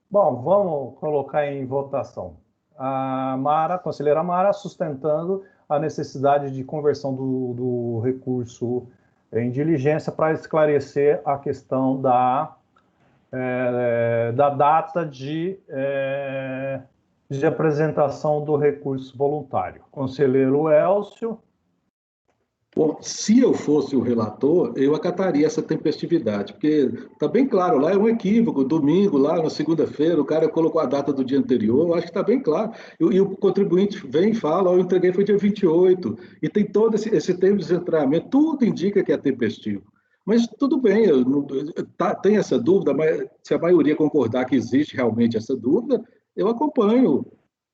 Bom, vamos colocar em votação. A conselheira Mara, sustentando a necessidade de conversão do recurso em diligência para esclarecer a questão da data de apresentação do recurso voluntário. Conselheiro Elcio. Bom, se eu fosse o relator, eu acataria essa tempestividade, porque está bem claro, lá é um equívoco, domingo, lá na segunda-feira, o cara colocou a data do dia anterior, eu acho que está bem claro. E o contribuinte vem e fala, eu entreguei foi dia 28, e tem todo esse termo de desentramento, tudo indica que é tempestivo. Mas tudo bem, tem essa dúvida, mas se a maioria concordar que existe realmente essa dúvida, eu acompanho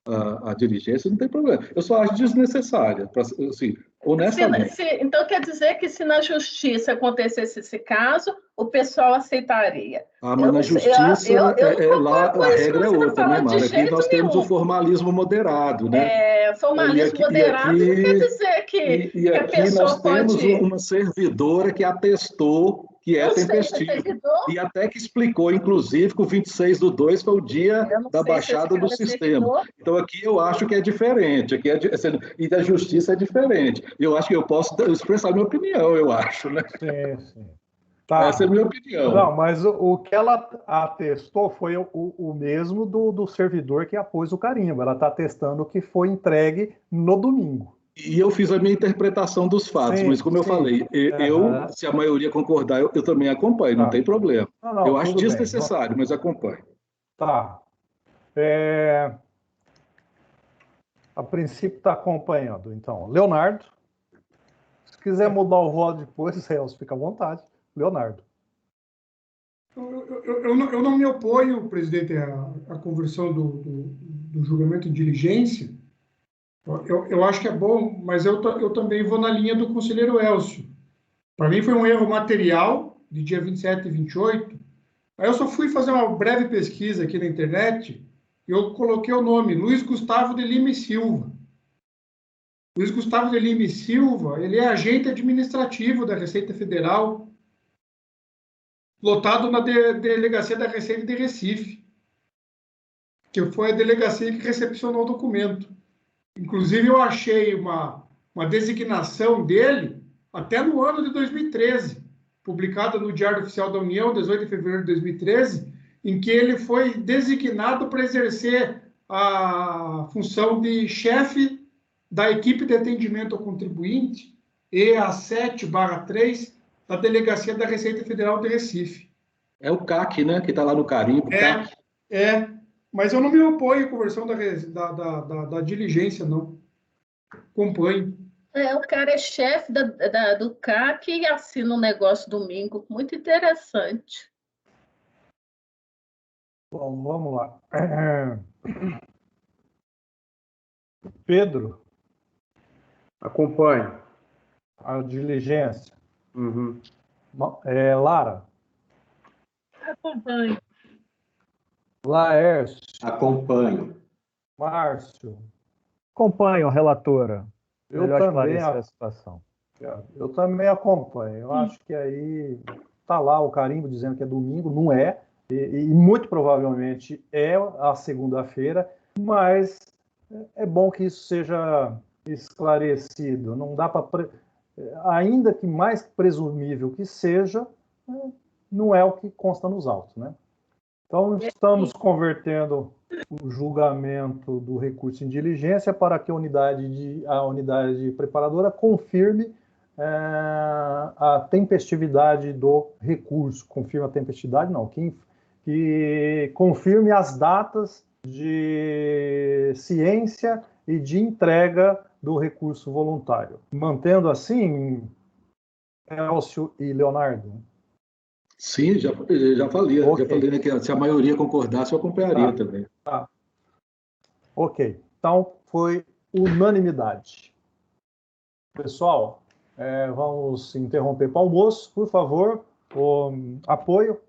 a diligência, não tem problema. Eu só acho desnecessária, assim, honestamente. Então, quer dizer que se na justiça acontecesse esse caso, o pessoal aceitaria? Mas na justiça, lá a regra é outra, né, Mara? Aqui nós temos o formalismo moderado, né? Formalismo moderado não quer dizer que, e a aqui pessoa nós temos pode... uma servidora que atestou que é tempestivo. E até que explicou, inclusive, que o 26/2 foi o dia da baixada do sistema. Então, aqui eu acho que é diferente. Aqui e da justiça é diferente. Eu acho que eu posso expressar minha opinião, eu acho, né? Sim. Tá. Essa é a minha opinião. Não, mas o que ela atestou foi o mesmo do servidor que apôs o carimbo. Ela está atestando que foi entregue no domingo. E eu fiz a minha interpretação dos fatos, mas como eu falei, se a maioria concordar, eu também acompanho, não tem problema. Não, eu acho desnecessário, mas acompanho. Tá. A princípio está acompanhando, então. Leonardo, se quiser mudar o voto depois, Celso, fica à vontade. Leonardo. Eu não me oponho, presidente, à conversão do julgamento em diligência. Eu acho que é bom, mas eu também vou na linha do conselheiro Elcio. Para mim foi um erro material, de dia 27 e 28. Aí eu só fui fazer uma breve pesquisa aqui na internet e eu coloquei o nome, Luiz Gustavo de Lima e Silva. Luiz Gustavo de Lima e Silva, ele é agente administrativo da Receita Federal, lotado na Delegacia da Receita de Recife, que foi a delegacia que recepcionou o documento. Inclusive, eu achei uma designação dele até no ano de 2013, publicada no Diário Oficial da União, 18 de fevereiro de 2013, em que ele foi designado para exercer a função de chefe da equipe de atendimento ao contribuinte, EA7/3, da Delegacia da Receita Federal de Recife. É o CAC, né? Que está lá no carimbo. Mas eu não me oponho à conversão da diligência, não. Acompanho. O cara é chefe do CAC e assina um negócio domingo. Muito interessante. Bom, vamos lá. Pedro. Acompanho. A diligência. Uhum. Lara. Acompanho. Laércio. Acompanho. Márcio. Acompanho, relatora. Eu também a situação. Eu também acompanho. Eu acho que aí está lá o carimbo dizendo que é domingo, não é, e muito provavelmente é a segunda-feira, mas é bom que isso seja esclarecido. Não dá para, ainda que mais presumível que seja, não é o que consta nos autos, né? Então, estamos convertendo o julgamento do recurso em diligência para que a unidade preparadora confirme a tempestividade do recurso. Confirme a tempestividade, não, que confirme as datas de ciência e de entrega do recurso voluntário. Mantendo assim, Elcio e Leonardo? Sim, já falei. Okay. Já falei, né, que se a maioria concordasse, eu acompanharia também. Tá. Ok. Então, foi unanimidade. Pessoal, vamos interromper para o almoço. Por favor, o apoio.